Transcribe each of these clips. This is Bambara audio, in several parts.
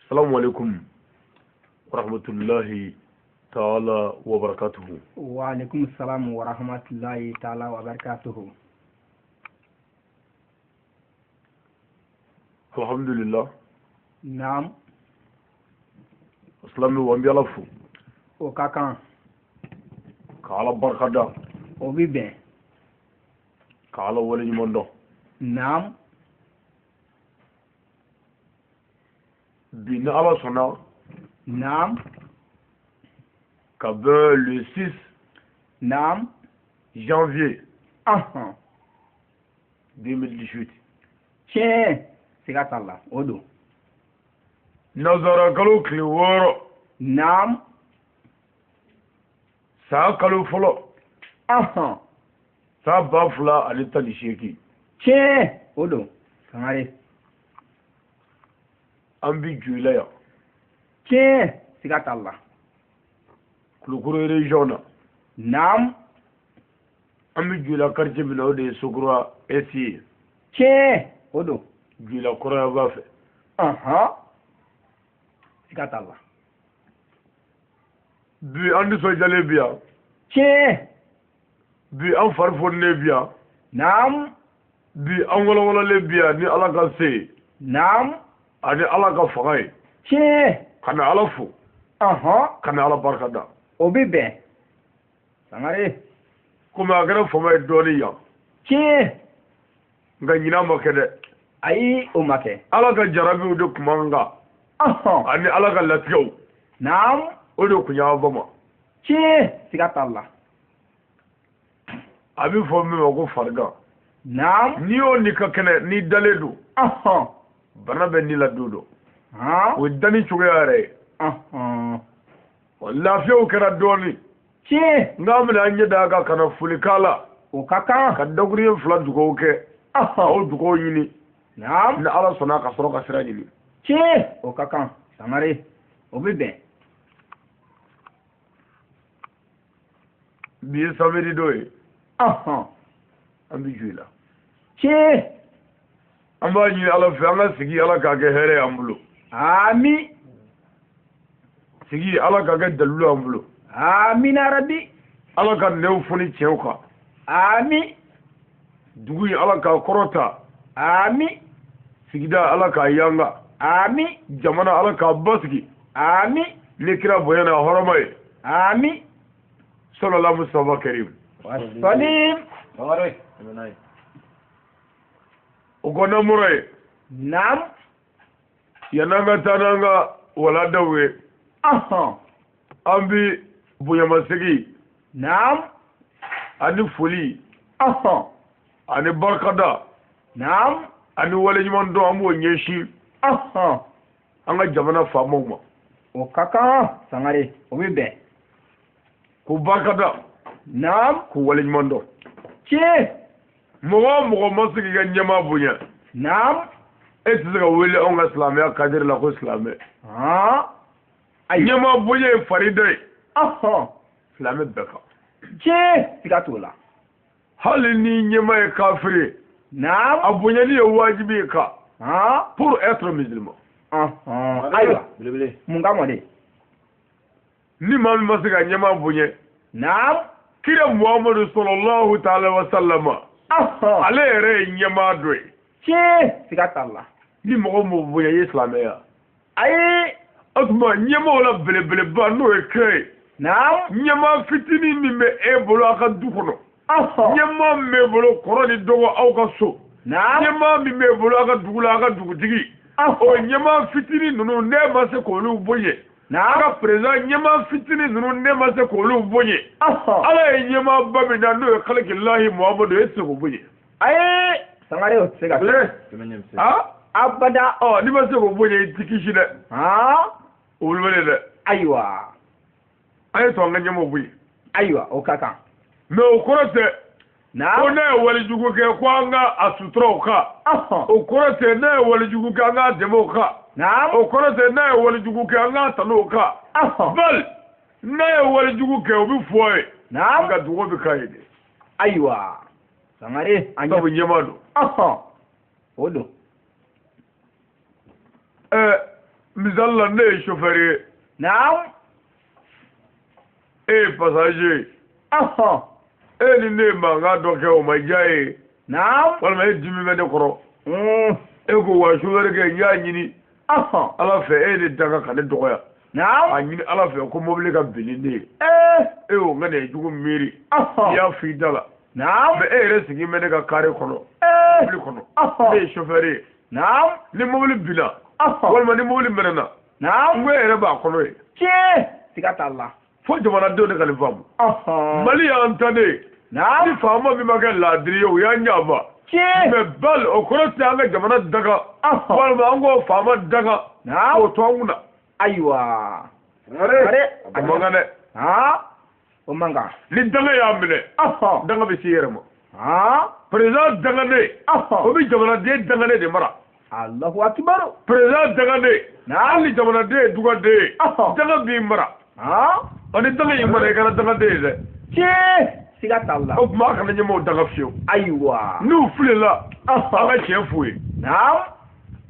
السلام عليكم ورحمة الله تعالى وبركاته. وعليكم السلام ورحمة الله تعالى وبركاته. الحمد لله. نعم. السلام وانبيالفو. وكاكا. كالا بركادا. وبيبين. كالا ولي مندو. نعم. بين على سنة. نعم. كابل le 6 نعم. janvier 2018. Tiens, c'est gâte Allah. Odo. Nazara kalo kliworo. Naam. Sa kalo folo. Sa bafla alita di sheki. Tiens, Odo. Kamare. Ambi juilaya. Tiens, c'est gâte Allah. Kulukuru region. Naam. Ambi juila quartier bilo de Sokura SI. Tiens, Odo. Juila Korea bafe. C'est gâte Allah. Bi andi so jale biya. Tiens. Bi an farfonne biya. Naam. Bi an wala le biya ni ala ka se. Naam. Ani ala ka fagay. Tiens. Kana ala fu. Kana ala barkada. Obibe. Sangare. Kuma agara fama doni ya. Tiens. Nga nyina makede. Ayi o make. Ala ka jarabi de kumanga. Ani ala ka lafiyo. Naam. O de kunya bama. Tiens, sigata Allah. Abi fo mi ko farga. Naam. Ni o ni ka kene ni daledu. Bana be ni la dodo. O dani chugare. Lafiyo kera doni. Tiens. Ngamna anye daga kana fulikala. O kaka. Ka dogri fla dugo ke. O dugo yini. Naam. Na ala sona ka soro ka sira yini. Tiens. O kaka. Sangare. Obibe. Biye samedi doye. Ambi juila. Tiens. Amba yi ala fe anga sigi ala ka ge here ambulo. Ami. Sigi ala ka ge dalu ambulo. Amin arabi. Ala ka new foni cheuka. Ami. Dugu ala ka korota. Ami. Sigida ala ka yanga. Ami. Jamana ala ka basgi. Ami. Nekira boyana horomay. Ami. Sallallahu Mustafa Karim. Salim. Ugona muray. Naam. Yananga tananga wala dawe. Ambi buyamasigi. Naam. Ani foli. Ani barkada. Naam. Ani wale nyuman do amu nyeshi. Anga jamana famoma. O kaka sangare obibe. Ku barkada. Naam. Ku wale nyuman do. Tiens. Mogo masigi ga nyama bunya. Naam. Etiga wele onga islamia kadir la ko islamé. Ay nyama bunya faride. Islamé beka. Tiens, sigatola. Hali ni nyama e kafiri. Naam. Abunya ni wajibi ka. Pour être musulman. Aywa. Munga mode. Ni mami masiga nyama bunya. Naam. Kira Muhammadu sallallahu ta'ala wa sallama. Ale yere nyama doy. Tiens, sigatalla. Ni mogo mo bunya islamé ya. Ayi. Atuma nyama wala bele ba no e kay. Naam. Nyama fitini ni me e bolo aka dukono. Nyama me bolo koroni dogo aw ka so. Naam. Nyama mi me bolo aka dugula aka dugutigi. O nyama fitini nunu ne ma se ko lu boye. Naam. Aka president nyama fitini nunu ne ma se ko lu boye. Ala e nyama babe na no e khalqillahi Muhammadu e se ko boye. Ayi. Sangare o sega. Abada. Oh, ni ma se ko boye tikishi de. Ulwele de. Aywa. Ayi to nga nyama boye. Aywa o kaka. Me okorote. Naam. O na wali jugu ke kwanga asutro ka. Okorote na wali jugu ke nga demo ka. Naam. Okorote na wali jugu ke nga tano ka. Bal na wali jugu ke obi foye. Naam. Nga dugo bi kaide. Aywa. Sangare anya. Sabu nyamado. Odo. misalla ne chauffeur naam passager ni ne manga doke o majaye naam walma dimi me de koro ko wa chauffeur ke nya nyini ala fe ni daga kan dogoya naam anyini ala fe ko mobile ka bilinde o ngane jugu miri ya fi dala naam be resigi me de ka kare kono mobile kono chauffeur naam ni mobile bila walma ni mobile menena naam ngwe ba kono sigata Allah fo jamana do de kali famu mali ya antane ni fama mi maga ladri yo ya nyaba me bal o ko tanga jamana daga walma ngo fama daga o tonguna aywa are mangane o manga ni daga ya mine daga be siyeremo president daga ne o bi jamana de daga ne de mara Allahu akbar president daga ne ali jamana de duga de daga bi mara ani daga yi mara kana daga de sigata Allah o ma kana nyamo daga fiyo aywa nu fulela anga chefuwe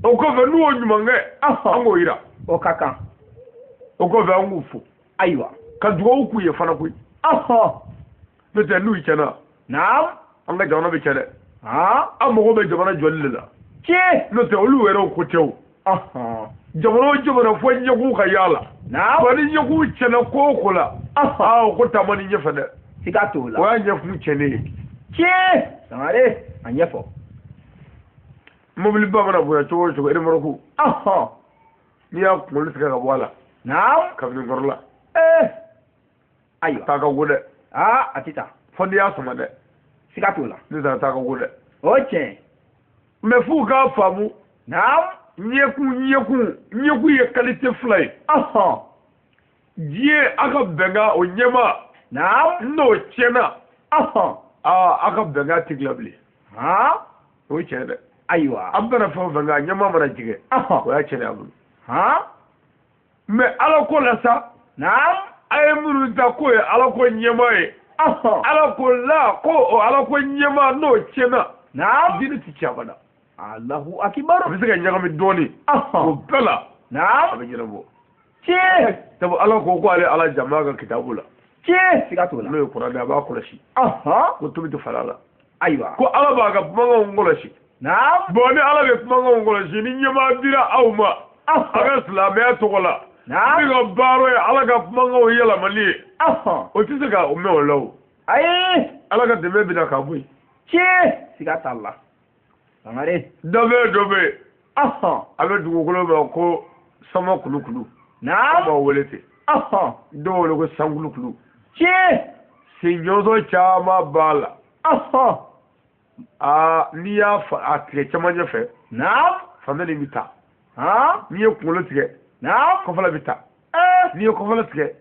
o ko ve nu onyumange ango ira o kaka o ko ve angufu aywa ka dugo uku ye fana kuyi bete nu ichana anga jona be chede amogo be jamana jollela no te olu wero ko tew jamana fo nyagu ka yala bani nyagu chena ko kola ko tamani nyefade sigatola wa nyafu chene sangare anyefo mobile bamana boya to to ere moroku ni ya ngolu tiga wala kabni gorla ayo taka gude atita fondi ya soma de sigatola ni da taka gude me fu ga famu nyeku ye qualité fly die aka benga o nyema no chena aka benga tiglabli o chede aywa abara fo benga nyema mara jige o ya chede abu me ala ko la sa ay muru ta ko ala ko nyema e ala ko la ko ala ko nyema no chena dini ti chabada Allahu akbar bisika nyagami doni ko bela abanyira bo tabo ala ko ale ala jamaga kitabula sigatola no ko rada ba ko lashi ko tubi to falala aywa ko ala ba ga manga ngolashi boni ala be manga ngolashi ni nyama dira awma aga islamia to gola bi ga baro ala ga manga o yela mali o tisika o me o law ala ga deme bi da kabui sigatalla sangare dobe abe dugukolo ma ko sama kulukulu ba wolete do wolo ko sangulukulu sinjozo chama bala ni ya fa atre chama jefe fameli bita ni e kulo tige ko fala bita ni ko fala tige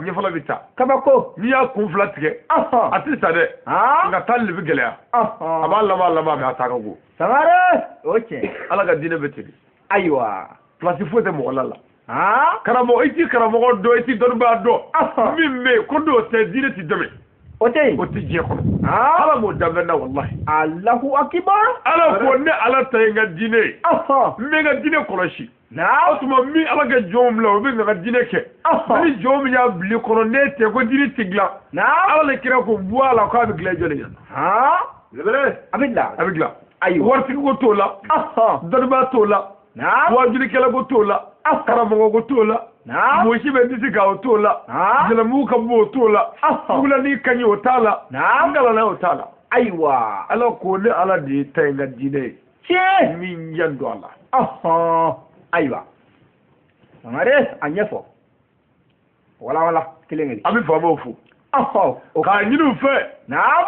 ni fala bita kabako ni ya kun fala tige atisa de nga talli bi gelya aballa ma ga ta go sangare ala ga dine beteli aywa place fote mo lala karamo karamo do iti don ba do mimme ko do te dine ti deme o ti je ko ala mo dabena wallahi Allahu akbar ala ko ne ala tay nga dine me nga dine ko rashi otuma mi ala ga jom la be nga dine ke ni jom ya bli ko ne te ko dine tigla ala le kira ko boala ko abi gla jole lebere abigla aywa warti ko tola darba tola wajuri kala ko tola karamo ko tola mo shibe disi ga tola jela mu ka bo tola kula ni kanyo tala ngala na otala aywa ala ko ne ala di tayga dine min yando ala aywa sangare anyefo wala kilengeli abi famo fu ka nyinu fe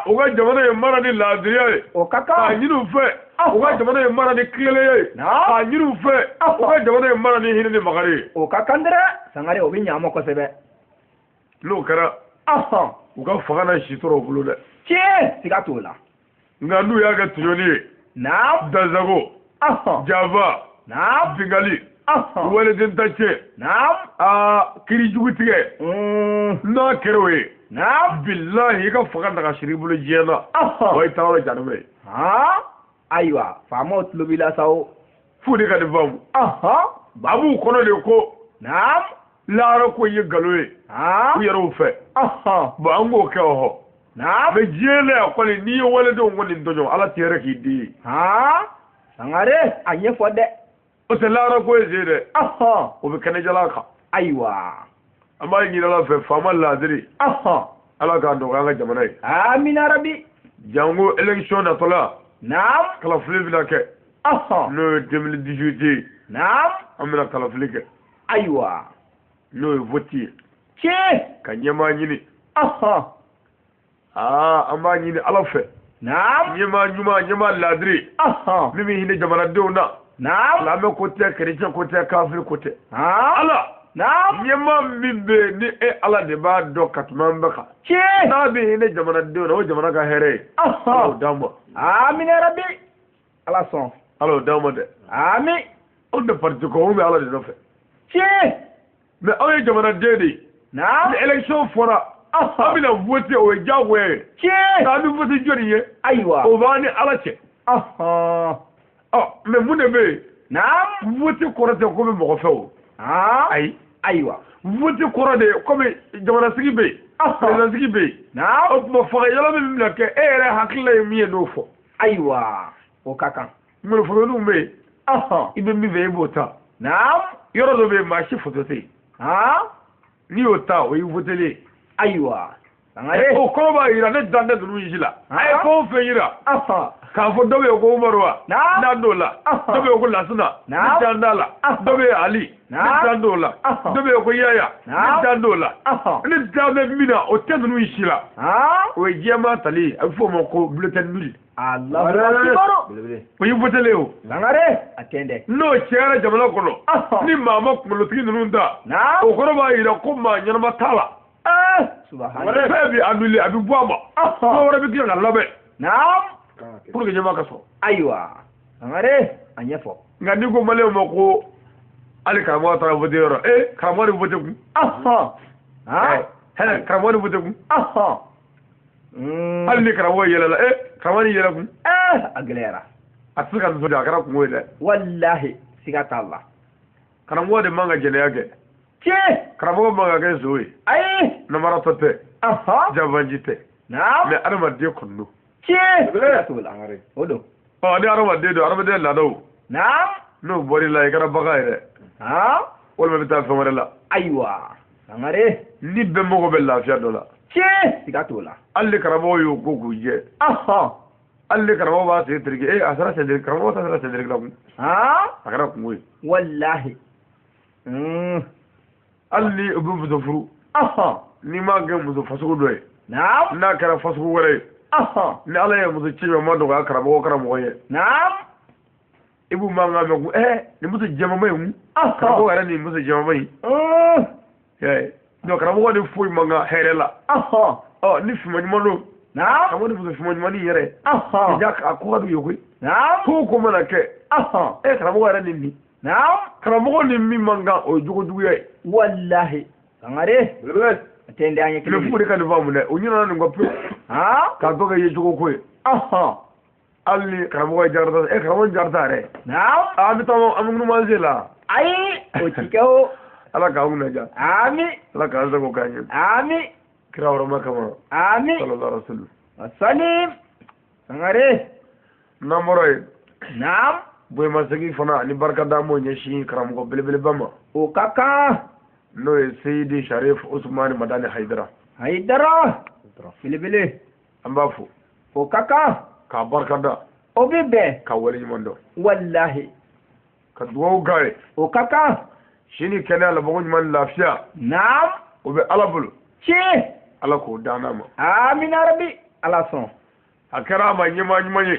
o ga jamana e mara ni ladriye o kaka ka nyinu fe o ga jamana e mara ni klele ka nyinu fe o ga jamana e mara ni hinni magari o kaka ndere sangare o binyamo ko sebe lo kara o ga fagana shitoro bulu de sigatola nga nu ya ga tuyoni dazago java bingali wale den tache kiri jugutige na kerowe billahi ka faga daga shiribulu jena way tawla janube aywa famo tlubila saw fudi ka de bamu babu kono de ko naam laara ko ye galoye ku yaro fe ba ango ke ho naam be jele ko ni wala do ngoni dojo ala tere ki di sangare anye fode o se laara ko ye de o be kene jala ka aywa amma ni la fe fama ladiri ala ka do ga jamana amina rabbi jango election na tola naam kala fulibina ke no 2018 naam amina kala fulike aywa no vote che ka nyama nyini amma nyini ala fe naam nyama ladiri mimi hine jamana dewna naam la me côté chrétien côté kafir côté ala naam nyama mimbe ni ala de ba do katmamba ka che na be hine jamana dewna o jamana ka here damba amin ya rabbi ala son ala damba de amin on de parti ko be ala de no fe che mais on jamana dede naam l'élection fora abina voter o jawe che na du voter jori aywa o bani ala che mais mu ne be naam voter korote ko be mo ko fewo aywa voter korode ko be jamana sigi be président sigi be naam o mo fa yala be mi ke ere hakile mi e no fo aywa o kakan mo fo no me ibe mi be bota naam yoro do be ma shi photo te ni o ta o yi votele aywa o ko ba ira ne dande dunu yila ay ko fe ira ka fo dobe ko umarwa na dola dobe ko lasuna ni dandala dobe ali ni dandola dobe ko yaya ni dandola ni dame mina o tendunu yila o jema tali afo mo ko bulletin nul Allah akbar o yi votele o langare atende no chere jamana ko no ni mama ko lo tigi nunu da o ko ba ira ko ma nyama tala subhanallah fabi anuli abi boama ko wara bi kila labe naam pour que jama kaso aywa ngare anyefo ngandi ko male mo ko ali ka mo tara vodero ka mo vote ku ka mo vote ku ali ka mo yela ka mo yela ku aglera asuka zo da kara ku mo de wallahi sigata allah kana mo de manga jele yake karamo manga ke zoe na maratote javanjite naam me arama de konno rasul angare odo ni arama de do arama de la do naam no bori la ikara bagaire wala me ta famare la aywa angare ni be mo be la fiya do la sigatola alle karamo yo ko guje alle karamo ba se trige asara se de karamo ta asara se de la akara ku moy wallahi alli ubu muso furu ni ma ga muso fasugo doye naam na kara fasugo wore ni ala ya muso cibe ma do ga kara bo kara mo ye naam ibu ma nga me ku ni muso jema mai mu kara bo gara ni muso jema mai no kara bo ni fu ma nga herela ni fi ma ni mo no naam kara bo ni muso fi ma ni mani yere ja ka ko ga du yoku naam ko mana ke kara bo gara ni naam karamo ni mi manga o jugo duye wallahi ngare atende anye kile fu de kan vamu ne o nyina ngo pe ka to ga ye jugo ko alli karamo jarda karamo jarda re naam abi to amunu manzela ai o tikao ala ka nguna ja ami ala ka zago kanye ami kirawro makama ami sallallahu alaihi wasallam salim ngare namoroy naam boy masagi fana ni barka da mo nyeshi karam ko belebele bama o kaka no Seydi Sharif Usman Madani Haidara belebele ambafu o kaka ka barka da o bebe ka wali mondo wallahi ka duwo gaye o kaka shini kana la bogo man lafiya naam o be alabulu ala ko dana ma amin rabbi ala son akara ma nyima nyimanye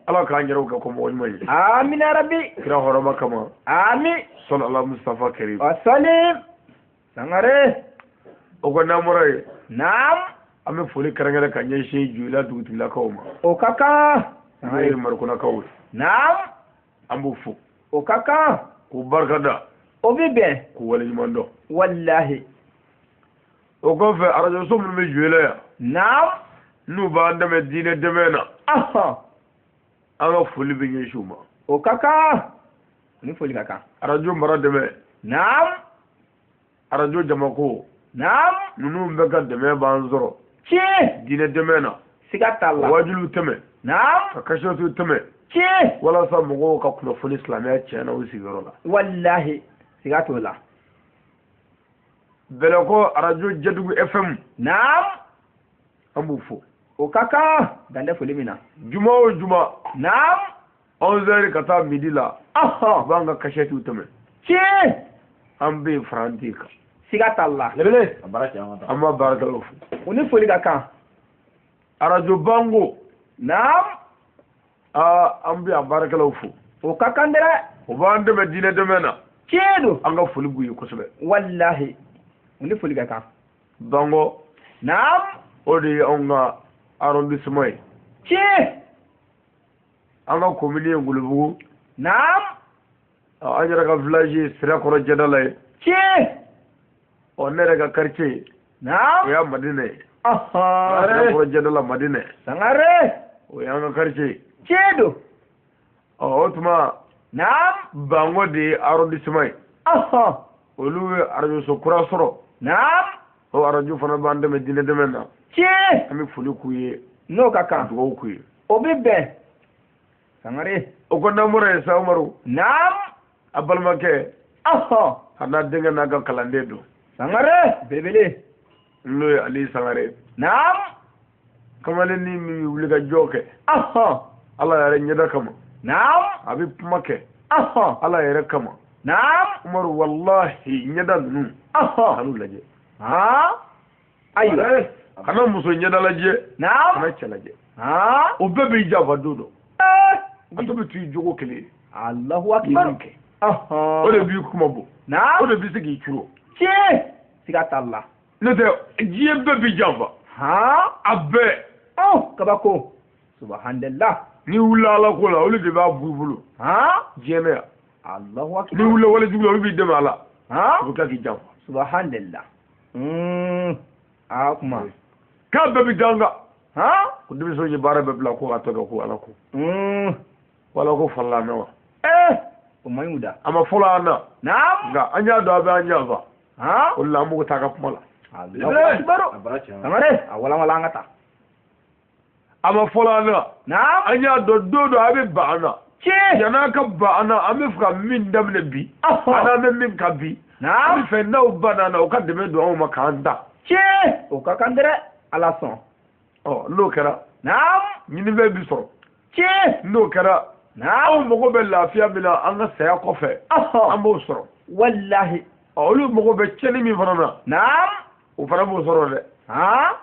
ala ka njaro ka ko mo nyimanye amin rabbi kira horoma kama amin sallallahu mustafa karim wa salim sangare o ko namurai naam ame foli karangala ka nyeshi jula dugutila kawma o kaka sangare markuna kawu naam ambu fu o kaka ku barkada o bibe ku wali mando wallahi o ko fe arajo so mun me jula ya naam nu ba ndame dine demena aga foli be nyeshuma o kaka Ni foli ka kan. Radio mara dɛmɛ. Naam. Radio jamako. Naam. Ninnu bɛ ka dɛmɛ b'an sɔrɔ. Tiɲɛ. Diinɛ dɛmɛ na. Siga t'a la. Wajilu tɛmɛ. Naam. Ka kasiyatu tɛmɛ. Tiɲɛ. Walasa mɔgɔw ka kunnafoni silamɛya tiɲɛ na u sigiyɔrɔ la. Wallahi. Siga t'o la. Bɛlɛkɔ radio Jɛdugu FM. Naam. An b'u fo. O ka kan. Dande foli min na. Juma o juma. Naam. 11h ka taa midi la. Ɔhɔn. B'an ka kasiyatu tɛmɛ. Tiɲɛ. An bɛ Faranti kan. Siga t'a la. Lebele. A baara cɛ an ka taa. An b'a baarakɛlaw fo. O ni foli ka kan. Radio Bango. Naam. An bɛ a baarakɛlaw fo. O ka kan dɛ. O b'an dɛmɛ diinɛ dɛmɛ na. Tiɲɛ don. An ka foli b'u ye kosɛbɛ. Wallahi. O ni foli ka kan. Bango. Naam. O de ye anw ka arrondissement ye. Tiɲɛ. An ka commune ye Ngolobugu. Naam. An yɛrɛ ka village ye Sirakɔrɔ Jɛdala ye. Tiɲɛ. Ne yɛrɛ ka quartier ye. Naam. O y'a Madinɛ ye. Ɔhɔn. Sirakɔrɔ Jɛdala Madinɛ. Sangare. O y'an ka quartier ye. Tiɲɛ don. O tuma. Naam. Bango de ye arrondissement ye. Ɔhɔn. Olu ye radio so kura sɔrɔ. Naam. O radio fana b'an dɛmɛ diinɛ dɛmɛ na. Tiɲɛ. An bɛ foli k'u ye. N'o ka kan. Dugawu k'u ye. O bɛ bɛn. Sangare. O ko n'amɔra ye sa Umaru. Naam. A balimakɛ. Ɔhɔn. A n'a denkɛ n'a ka kalanden don. Sangare. Belebele. N'o ye Ali Sangare. Naam. Kamalennin min wuli ka jɔ kɛ. Ɔhɔn. Ala yɛrɛ ɲɛda kama. Naam. A bɛ kuma kɛ. Ɔhɔn. Ala yɛrɛ kama. Naam. Umaru wallahi ɲɛda ninnu. Ɔhɔn. Kan'u lajɛ. Ayiwa. Kana muso ɲɛda lajɛ. Naam. Kana cɛ lajɛ. O O bɛɛ b'i janfa don dɔ. A tɔ bɛ to i jogo kelen ye. Allahu akbar. O de b'i kuma bɔ. Naam. O de b'i se k'i curo. Tiɲɛ. Siga t'a la. N'o tɛ diɲɛ bɛɛ b'i janfa. A bɛɛ. Kabako. Subhanallah. N'i wulila Ala ko la olu de b'a b'u bolo. Diɲɛ na yan. Allahu akbar. N'i wulila wale jugu la olu b'i dɛmɛ a la. O bɛ kila k'i janfa. Subhanallah. Kuma. K'a bɛɛ bɛ danga. Ko denmisɛnw ye baara bɛɛ bila ko ka tɔ kɛ ko Ala ko. Ko Ala ko farala an na wa. O man ɲi da. A ma fɔlɔ an na. Naam. Nka an y'a dɔn a bɛ an janfa. O de la an b'o taa ka kuma la. Allahu akbar. Sangare. A walawala an ka taa. A ma fɔlɔ an na. Naam. An y'a dɔn don dɔ a bɛ ban an na. Tiɲɛ. Yan'a ka ban an na an bɛ fɛ ka min daminɛ bi. An n'an bɛ min kan bi. Naam. An bɛ fɛ n'aw banna na u ka dɛmɛ don anw ma k'an da. Tiɲɛ. O ka kan dɛ. Ala sɔn. N'o kɛra. Naam. Ɲinifɛn bi sɔrɔ. Tiɲɛ. N'o kɛra. Naam. Anw mago bɛ lafiya min na an ka saya kɔfɛ. An b'o sɔrɔ. Wallahi. Olu mago bɛ tiɲɛni min fana na. Naam. O fana b'o sɔrɔ dɛ.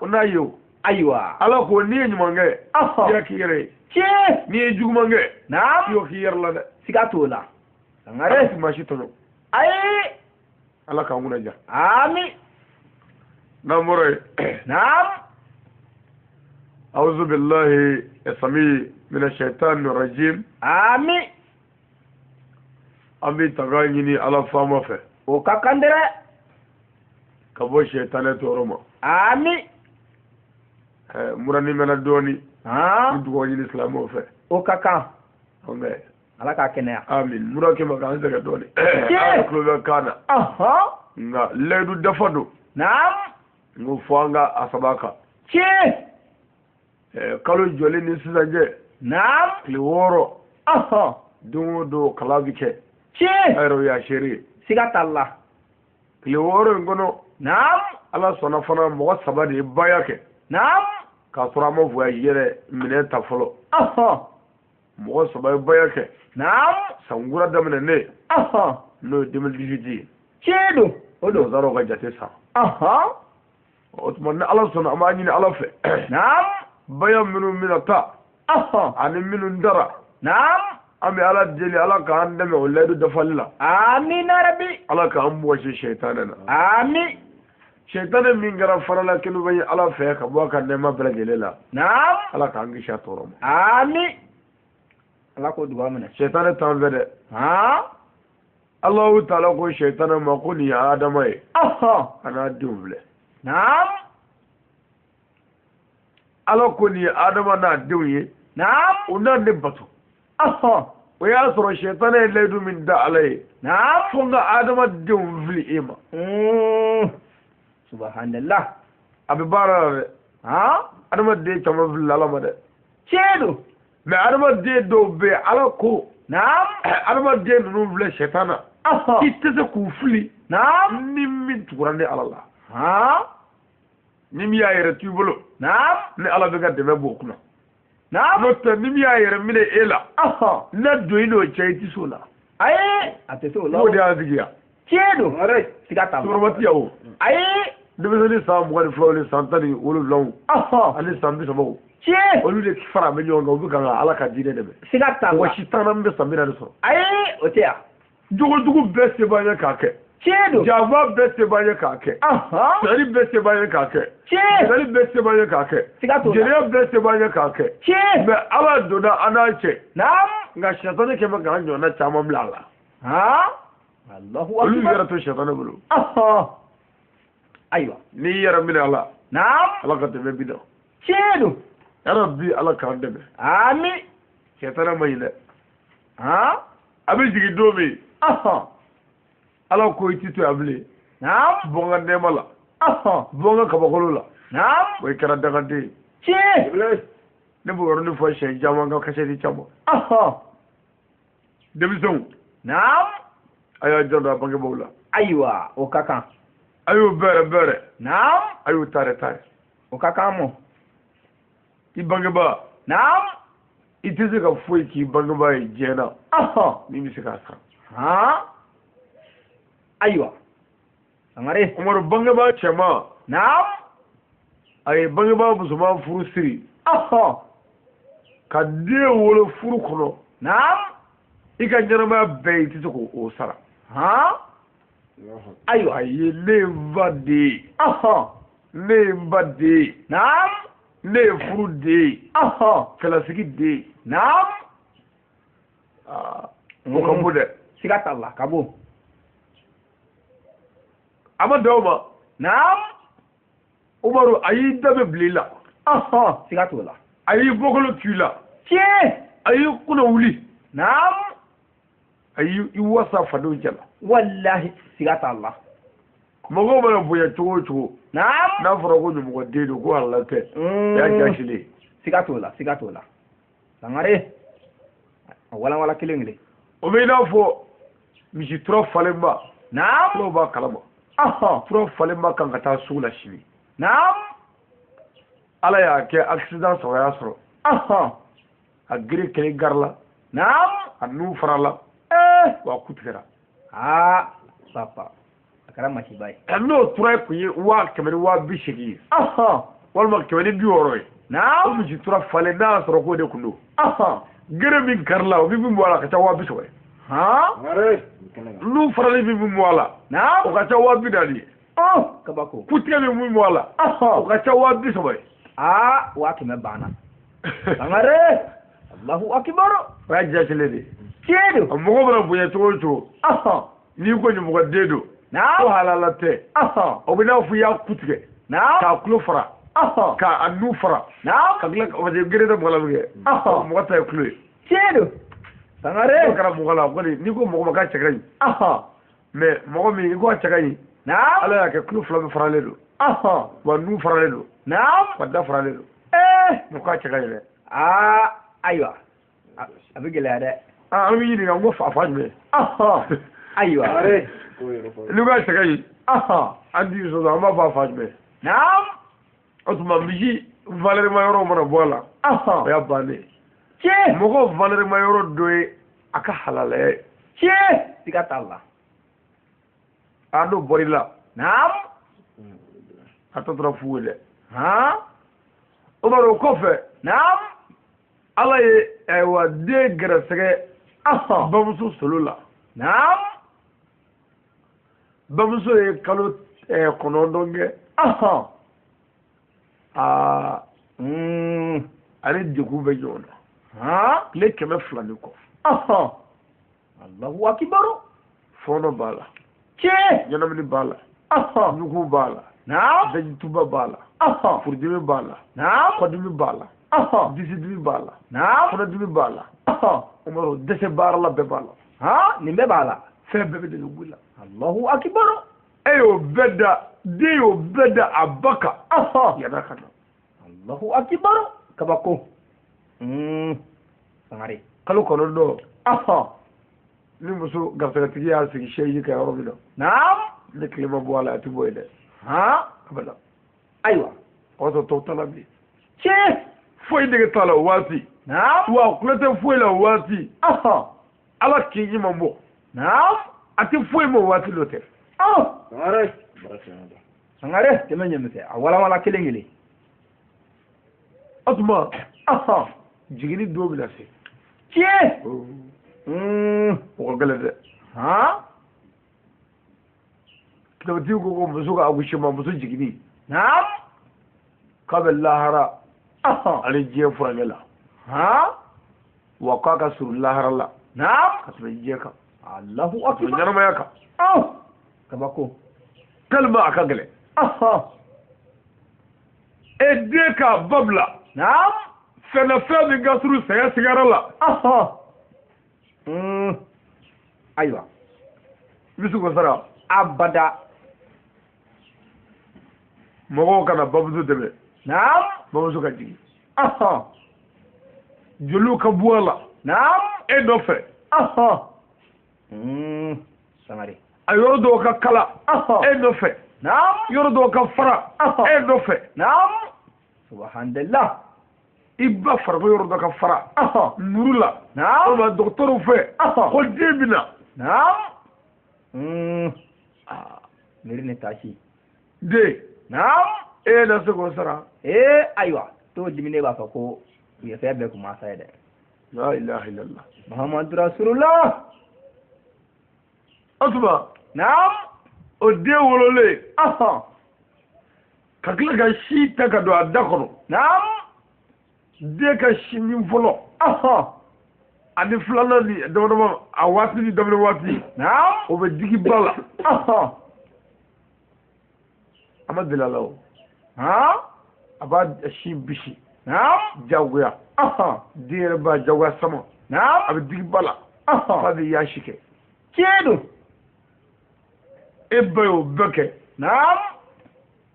O n'a ye o. Ayiwa. Ala ko n'i ye ɲuman kɛ. I yɛrɛ k'i yɛrɛ ye. Tiɲɛ. N'i ye juguman kɛ. Naam. I y'o k'i yɛrɛ la dɛ. Siga t'o la. Ala ti maa si tɔɲɔ. Ayi. Ala k'an kunna ja. Ami. N'an bɔra yen. Naam. أعوذ بالله السميع من الشيطان الرجيم. Ami. An bɛ tanga ɲini Ala faama fɛ. O ka kan dɛ. Ka bɔ sɛtanɛ tɔɔrɔ ma. Ami. Murani mɛna dɔɔni. N dugawu ɲini silamɛw fɛ. O ka kan. Ala k'a kɛnɛya. Amin. Mura kɛmɛ k'an sɛgɛn dɔɔni. Ala tulo bɛ kan na. Nka layidu dafa don. Naam. N ko fɔ an ka a saba kan. Tiɲɛ. Kalo jɔlen ni sisan cɛ. Naam. Tile 6. Don o don kalan bɛ kɛ. Tiɲɛ. A yɛrɛ y'a seere. Siga t'a la. Tile 6 in kɔnɔ. Naam. Ala sɔnna fana mɔgɔ 3 de ye baya kɛ. Naam. K'a sɔrɔ an ma voyage yɛrɛ minɛn ta fɔlɔ. Mɔgɔ 3 ye baya kɛ. Naam. Sankura daminɛnen. N'o ye 2018 ye. Tiɲɛ don. O don. Nanzaraw ka jate sa. O tuma ni Ala sɔnna an b'a ɲini Ala fɛ. Naam. Baya minnu bɛna taa. Ani minnu dara. Naam. An bɛ Ala deli Ala k'an dɛmɛ o layidu dafali la. Amina rabi. Ala k'an bɔsi sɛtanɛ na. Ami. Sɛtanɛ min kɛra farala kelen bɛ ye Ala fɛ ka bɔ a ka nɛɛma bɛɛ lajɛlen la. Naam. Ala k'an kisi a tɔɔrɔ ma. Ami. Ala k'o dugawu minɛ. Sɛtanɛ t'an fɛ dɛ. Alahu taala ko sɛtanɛ ma ko nin ye Adama ye. A n'a denw filɛ. Naam. Ala ko nin ye Adama n'a denw ye. Naam. U n'a ne bato. o y'a sɔrɔ sɛtana ye layidu min da ala ye fo n ka adamadenw fili e ma subhanallah a bɛ baara la dɛ adamaden caman filila ala ma dɛ tiɲɛ don mais adamaden dɔw bɛ yen ala ko adamaden ninnu filɛ sɛtana i tɛ se k'u fili ni min tugura ni ala la ni min y'a yɛrɛ t'u bolo ni ala bɛ ka dɛmɛ b'o kunna n'o tɛ ni min y'a yɛrɛ minɛ e la ne don i n'o cɛ i tɛ se o la ayi a tɛ se o la o de y'a sigiya tiɲɛ don siga t'a la cɛkɔrɔba tɛ o ayi denmisɛnnin san 22 ni san 17 ani san 30 tiɲɛ olu de fara bɛ ɲɔgɔn kan u bɛ kan ka ala ka diinɛ dɛmɛ siga t'a la wa si t'an na min bɛ san 40 sɔrɔ ayi o tɛ yan jogojugu bɛɛ se b'an ye k'a kɛ tiɲɛ don janfa bɛɛ se b'an ye k'a kɛ sari bɛɛ se b'an ye k'a kɛ sari bɛɛ se b'an ye k'a kɛ jeliya bɛɛ se b'an ye k'a kɛ mais ala donna an n'an cɛ nka sɛtani kɛmɛ k'an ɲɔgɔnna caman bila a la olu yɛrɛ to sɛtani bolo ayiwa n'i yɛrɛ minɛ ala ala ka dɛmɛ bi na tiɲɛ don yàrá bi ala k'an dɛmɛ ami sɛtani ma ɲi dɛ a bɛ jigin don min ala ko i ti to yan bilen bɔ n ka nɛɛma la bɔ n ka kabakolo la o i kɛra dagaden tiɲɛ ne b'o yɔrɔnin fɔ siɲɛ caman ka kasɛti caman denmisɛnw a y'a jan don a bangebaaw la ayiwa o ka kan a y'o bɛrɛ a y'o taare o ka kan mɔ i bangebaa i tɛ se ka foyi k'i bangebaa ye diɲɛ na min bɛ se k'a san ayiwa sangare Umaru bangebaa cɛman a ye bangebaa musoman furu siri ka den wolo furu kɔnɔ i ka ɲɛnamaya bɛɛ i tɛ se k'o sara ayiwa a ye ne ye n fa de ye ne ye n ba de ye ne ye furu de ye cɛlasigi de ye o ka bon dɛ siga t'a la ka bon a ma dan o ma Umaru a y'i da bɛ bila i la siga t'o la a y'i bɔkolo tu i la tiɲɛ a y'i kunna wuli a y'i wasa fadenw cɛ la wallahi siga t'a la mɔgɔw mana bonya cogo o cogo n'a fɔra ko ɲɔmɔgɔden don ko ala tɛ y'a jasilen siga t'o la sangare a walanwala kelen o bɛ i n'a fɔ misi tura falenba turaw b'a kalama tura falenba kan ka taa sugu la sini ala y'a kɛ accident saba y'a sɔrɔ a gere kelen garila a nun farala wa a ku tigɛra papa a kɛra masiba ye n'o tura kun ye 100,080 ye walima 160 ye o misi tura falen n'a y'a sɔrɔ k'o de kun don gere min karila o bɛ min bɔ a la a ka ca 130 ye nun farali min bɛ bɔ a la o ka ca 140 ye kabako ku tigɛ min bɛ bɔ a la o ka ca 130 ye 100 banna sangare Allahu akbar o y'a jasilen de tiɲɛ don mɔgɔ mana bonya cogo o cogo n'i ko ɲɔmɔgɔden don ko halala tɛ o bɛ n'a fɔ i y'a ku tigɛ k'a tulo fara k'a nun fara ka tila parce que gere tɛ mɔgɔ la min kɛ mɔgɔ ta ye tulo ye tiɲɛ don sangare n'o kɛra mɔgɔ la kɔni n'i ko mɔgɔ ma k'a cɛ ka ɲi mais mɔgɔ min i ko a cɛ ka ɲi ala y'a kɛ tulo 2 bɛɛ faralen don wa nun faralen don wa da faralen don mɔgɔ k'a cɛ ka ɲi dɛ ayiwa a bɛ gɛlɛya dɛ an bɛ ɲininka n ko fa jumɛn ayiwa n'i ko a cɛ ka ɲi an t'i sɔsɔ an b'a fɔ a fa jumɛn o tuma misi valeur ma yɔrɔ mana bɔ a la o y'a bannen tiɲɛ mɔgɔ valeur ma yɔrɔ dɔ ye a ka halalaya ye tiɲɛ siga t'a la n'o bɔra i la a tɔ tora fu ye dɛ o b'a dɔn o kɔfɛ ala ye ayiwa den gɛrɛsɛgɛ bamuso solo la bamuso ye kalo 9 kɛ ani degun bɛ ɲɔgɔn na tile 100 ni kɔ Allahu akbar fɔɔnɔ b'a la tiɲɛ ɲɛnamini b'a la ɲugu b'a la dajituba b'a la furudimi b'a la kɔdimi b'a la disi dimi b'a la naam dimi b'a la Umaru dɛsɛ baara la bɛɛ b'a la nin bɛɛ b'a la fɛn bɛɛ bɛ dege wuli la Allahu akbar e y'o bɛɛ da den y'o bɛɛ da a ba kan yan'a ka na Allahu akbar kabako sangare kalo kɔnɔntɔn ni muso garisɛgɛtigi y'a sigi seji ka yɔrɔ min na naam ni tile ma bɔ a la a tɛ bɔ yen dɛ abada ayiwa o y'a sɔrɔ tɔw ta la bilen tiɲɛ foyi dege t'a la o waati naam wa kulɛ tɛ foyi la o waati ala k'i ɲi ma bɔ naam a tɛ foyi ma o waati dɔ tɛ sangare tɛmɛ ɲɛmisɛ a walawala kelen kelen o tuma jiginni don bɛna se tiɲɛ o ka gɛlɛn dɛ kitabutigi ko muso ka accouchement muso jiginni naam k'a bɛ lahara ani diɲɛ furakɛ la wa k'a ka surun lahara la naam ka tɛmɛ diɲɛ kan Allahu ka tɛmɛ akbar ɲɛnamaya kan kabako tellement a ka gɛlɛn e den k'a ba bila naam fɛn min ka surun sɛgɛ sigara la ayiwa i bɛ se k'o sara abada mɔgɔw kana bamuso dɛmɛ naam bamuso ka jigin joliw ka bɔ a la naam e nɔfɛ sangare a yɔrɔ dɔw ka kala e nɔfɛ naam yɔrɔ dɔw ka fara e nɔfɛ naam subhanallah i ba farikolo yɔrɔ dɔ ka fara muru la naam walima dɔgɔtɔrɔw fɛ ko den bɛ na naam miri ne taasi den naam e na se k'o sara ayiwa to dimine b'a fɔ ko u ye fɛn bɛɛ kun masa ye dɛ la ilaha illallah muhammadu rasulullah o tuma naam o den wololen ka tila ka si ta ka don a da kɔnɔ naam den ka si min fɔlɔ ani filanan ni dama a waati ni daminɛ waati naam o bɛ digi ba la a ma deli a la o a b'a si bisi naam jagoya den yɛrɛ b'a jagoya sama naam a bɛ digi ba la f'a bɛ yaasi kɛ tiɲɛ don e ba y'o bɛɛ kɛ naam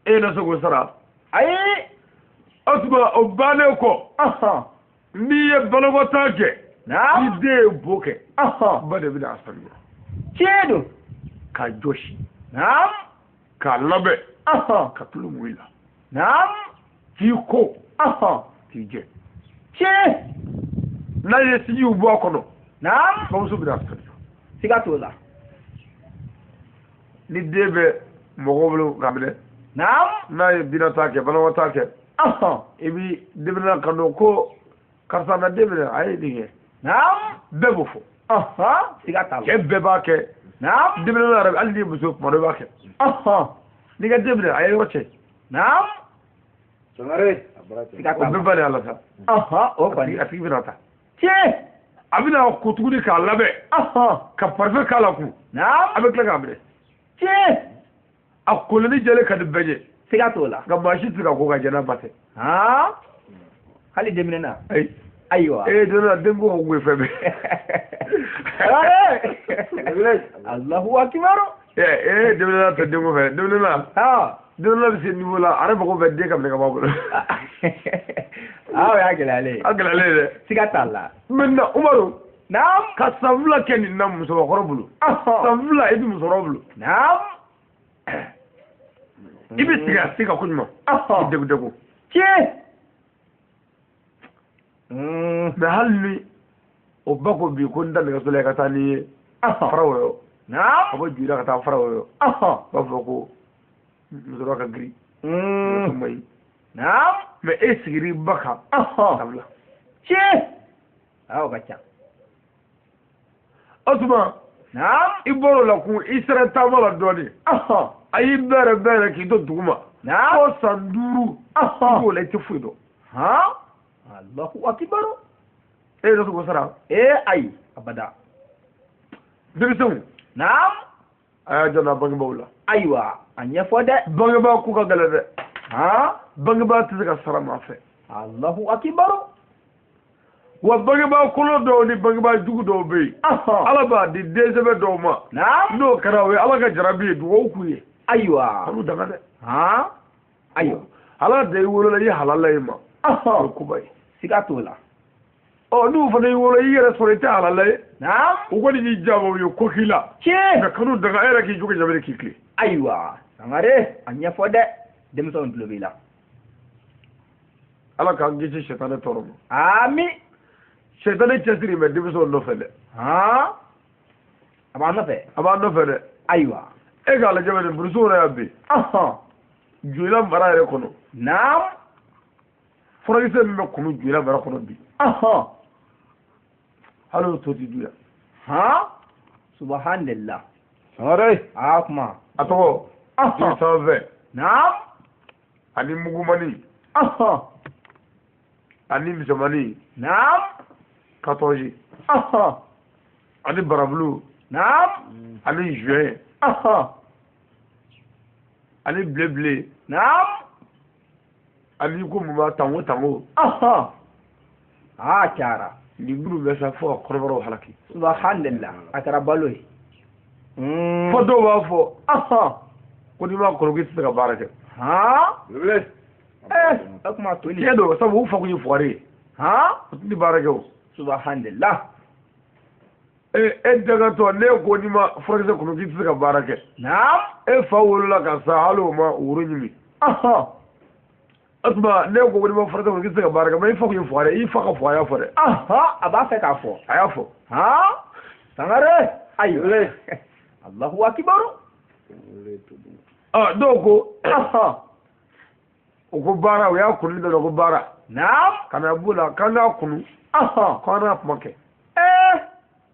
e na se k'o sara ayi o tuma o bannen kɔ n'i ye banakɔtaa kɛ naam ni den ye bo kɛ ba de bɛna a sanuya tiɲɛ don k'a jɔsi naam k'a labɛn ka tulu mun i la naam k'i ko k'i jɛ tiɲɛ n'a ye sijiw bɔ a kɔnɔ naam bamuso bɛna a sanuya siga t'o la ni den bɛ mɔgɔw bolo k'a minɛ naam n'a ye binata kɛ banakɔtaa kɛ i bi denmisɛnnin kan don ko karisa na den minɛ a ye nin kɛ naam bɛɛ b'o fɔ siga t'a la cɛ bɛɛ b'a kɛ naam denmisɛnnin yɛrɛ hali ni muso tuma dɔ b'a kɛ n'i ka den minɛ a ye yɔrɔ cɛ naam sangare siga o t'a bɛɛ la ba de y'a la sa o kɔni a tigi bɛna ta tiɲɛ a bɛna ko tuguni k'a labɛn ka parfait k'a la kun naam a bɛ tila k'a minɛ tiɲɛ a koloni jɛlen ka di bɛɛ ɲɛ siga t'o la nka maa si tɛ se ka ko ka jɛ n'a ba tɛ hali denminɛ na ayi ayiwa den den ko ko fɛn bɛɛ Allahu akbar denmisɛnnin tɛ den ko fɛ denmisɛnnin bɛ se niveau la a yɛrɛ mago bɛ den ka minɛ ka bɔ a bolo o y'a gɛlɛyalen a gɛlɛyalen dɛ siga t'a la maintenant Umaru naam ka san fila kɛ nin na musokɔrɔ bolo san fila i bɛ musokɔrɔ bolo naam i bɛ tigɛ a se ka ko ɲuman i degun tiɲɛ mais hali ni o ba ko bi ko n da nɛgɛso la i ka taa n'i ye fara wɔyɔ naam a bɛ juru la ka taa fara wɔyɔ b'a fɔ ko musokɔrɔba ka girin muso ma ɲi naam mais e sigir'i ba kan sabula tiɲɛ o ka ca o tuma naam i bɔr'o la kun i sera taama la dɔɔnin a y'i bɛrɛ k'i to dugu ma naam fo san 5 i b'o la i tɛ foyi dɔn Allahu akbar e yɛrɛ sogo sara ayi abada denmisɛnw naam a y'a janto a bangebaaw la ayiwa a ɲɛfɔ dɛ bangebaa ko ka gɛlɛn dɛ bangebaa tɛ se ka sara maa fɛ Allahu akbar. Wa bangebaa kolo dɔw ni bangebaa jugu dɔw bɛ yen. Ala b'a di densɛbɛ dɔw ma. N'o kɛra o ye Ala ka jarabi ye dugawu k'u ye. Ayiwa. Kanu daga dɛ. Ayiwa. Ala de y'i wolola i halala ye ma. O ye koba ye. Siga t'o la. N'u fana y'i wolo i yɛrɛ sɔrɔ i tɛ halala ye. U kɔni y'i jaabi o ye ko k'i la. Tiɲɛ. Nka kanu daga e yɛrɛ k'i jogo jabali k'i tilen. Ayiwa. Sangare a ɲɛfɔ dɛ. Denmisɛnw tulo b'i la. Ala k'an kisi sɛtanɛ tɔɔrɔ ma. Ami. Sɛtanɛ cɛsiri mɛ denmisɛnw nɔfɛ dɛ. A b'an nɔfɛ. A b'an nɔfɛ dɛ. Ayiwa. E k'a lajɛ bɛ nin burusiw yɛrɛ y'a bin. Joyila mara yɛrɛ kɔnɔ. Naam. Furakisɛ min bɛ kunu joyila mara kɔnɔ bi. Hali o to ti du yan. Subhanallah. Sangare. Kuma. A tɔgɔ. Joli sanfɛ. Naam. Ani mugumani. Ani misɛmani. Naam. 14. Ani barabulu. Naam. Ani juin. Ani blé. Naam. Ani ko mun b'a tango. Cara. Ni minnu bɛ sa fo ka kɔrɔbɔrɔw halaki. Subhanallah. A kɛra balo ye. Fo dɔw b'a fɔ. Ko n'i ma kɔrɔ k'i tɛ se ka baara kɛ. O kuma to ni. Tiɲɛ don sabu u fa kun ye fugari ye. O tɛ baara kɛ o. Subhanallah. E dagatɔ ne ko n'i ma furakisɛ kɔnɔ k'i tɛ se ka baara kɛ. Naam. E fa wolola ka sa hali o ma woro ɲimi. O tuma ne ko n'i ma furakisɛ kɔnɔ k'i tɛ se ka baara kɛ mais i fa kun ye fugari ye i fa ka fɔ a y'a fɔ dɛ. A b'a fɛ k'a fɔ. A y'a fɔ. Sangare. Ayiwa. Allahu akbar. Dɔw ko. O ko baara o y'a kunu dɔ la ko baara. Naam. Kana b'o la k'an k'a kunu. K'an n'a kuma kɛ.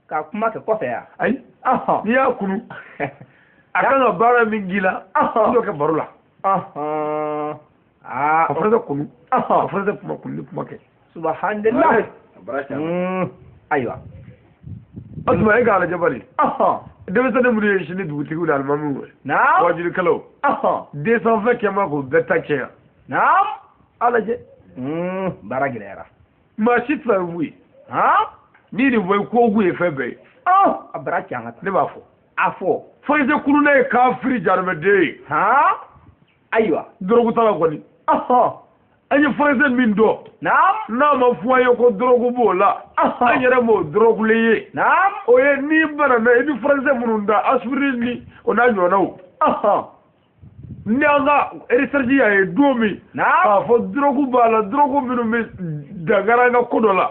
Ka kuma kɛ kɔfɛ yan. Ayi. N'i y'a kunu. A kan ka baara min k'i la. I y'o kɛ baro la. Ka furakisɛ kunu. Ka furakisɛ kuma kunu ni kuma kɛ. Subhanallah. Ayiwa. O tuma e k'a lajɛ bani. Denmisɛnnin minnu ye sini dugutigiw ni alimamiw ye. Naam. Wajulikɛlaw. Den sanfɛ kɛma k'o bɛɛ ta cɛn. Naam. A lajɛ. Baara gɛlɛyara. Maa si tɛ fɛ fu ye. N'i nin fɔ i ko fu ye fɛn bɛɛ ye. A bara cɛ an ka taa. Ne b'a fɔ. A fɔ. Furakisɛ kununan ye kafiri jaramɛden ye. Ayiwa. Dɔrɔgu t'a la kɔni. An ye furakisɛ min dɔn. Naam. N'a ma fɔ an ye ko dɔrɔgu b'o la. An yɛrɛ m'o dɔrɔgulen ye. Naam. O ye n'i banana i bɛ furakisɛ minnu da aspirin ni o n'a ɲɔgɔnnaw. Ni an ka recherche y'a ye don min. K'a fɔ dɔrɔgu b'a la dɔrɔgu minnu bɛ dankari an ka ko dɔ la.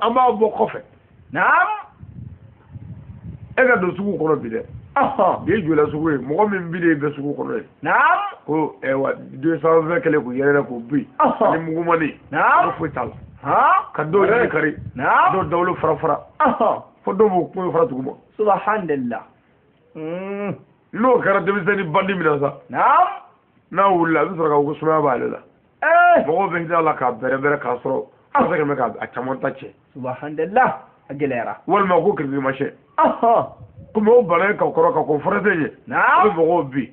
An b'a bɔ kɔfɛ. Naam. E ka don sugu kɔnɔ bi dɛ. Bi ye jɔla sugu ye mɔgɔ min bilen bɛ sugu kɔnɔ ye. Naam. Ko 220 kɛlen k'o yɛrɛ k'o bin. Ani mugumani. Naam. Ko foyi t'a la. Ka dɔw yɛrɛ kari. Naam. Dɔw dawolo fara. Fo dɔw b'o kuma fara duguma. Subhanallah. N'o kɛra denmisɛnnin bandi minɛ sa. Naam. N'a wulila a bɛ sɔrɔ ka fɔ ko sumaya b'ale la. Mɔgɔw bɛ hinɛ a la k'a bɛrɛbɛrɛ k'a sɔrɔ a bɛ se k'a caman ta cɛ. Subhanallah. A gɛlɛyara. Walima ko kirikirimasiyɛn. Komi o bana ye ka kɔrɔ ka ko furakisɛ ye. Naam. O bɛ mɔgɔw bin.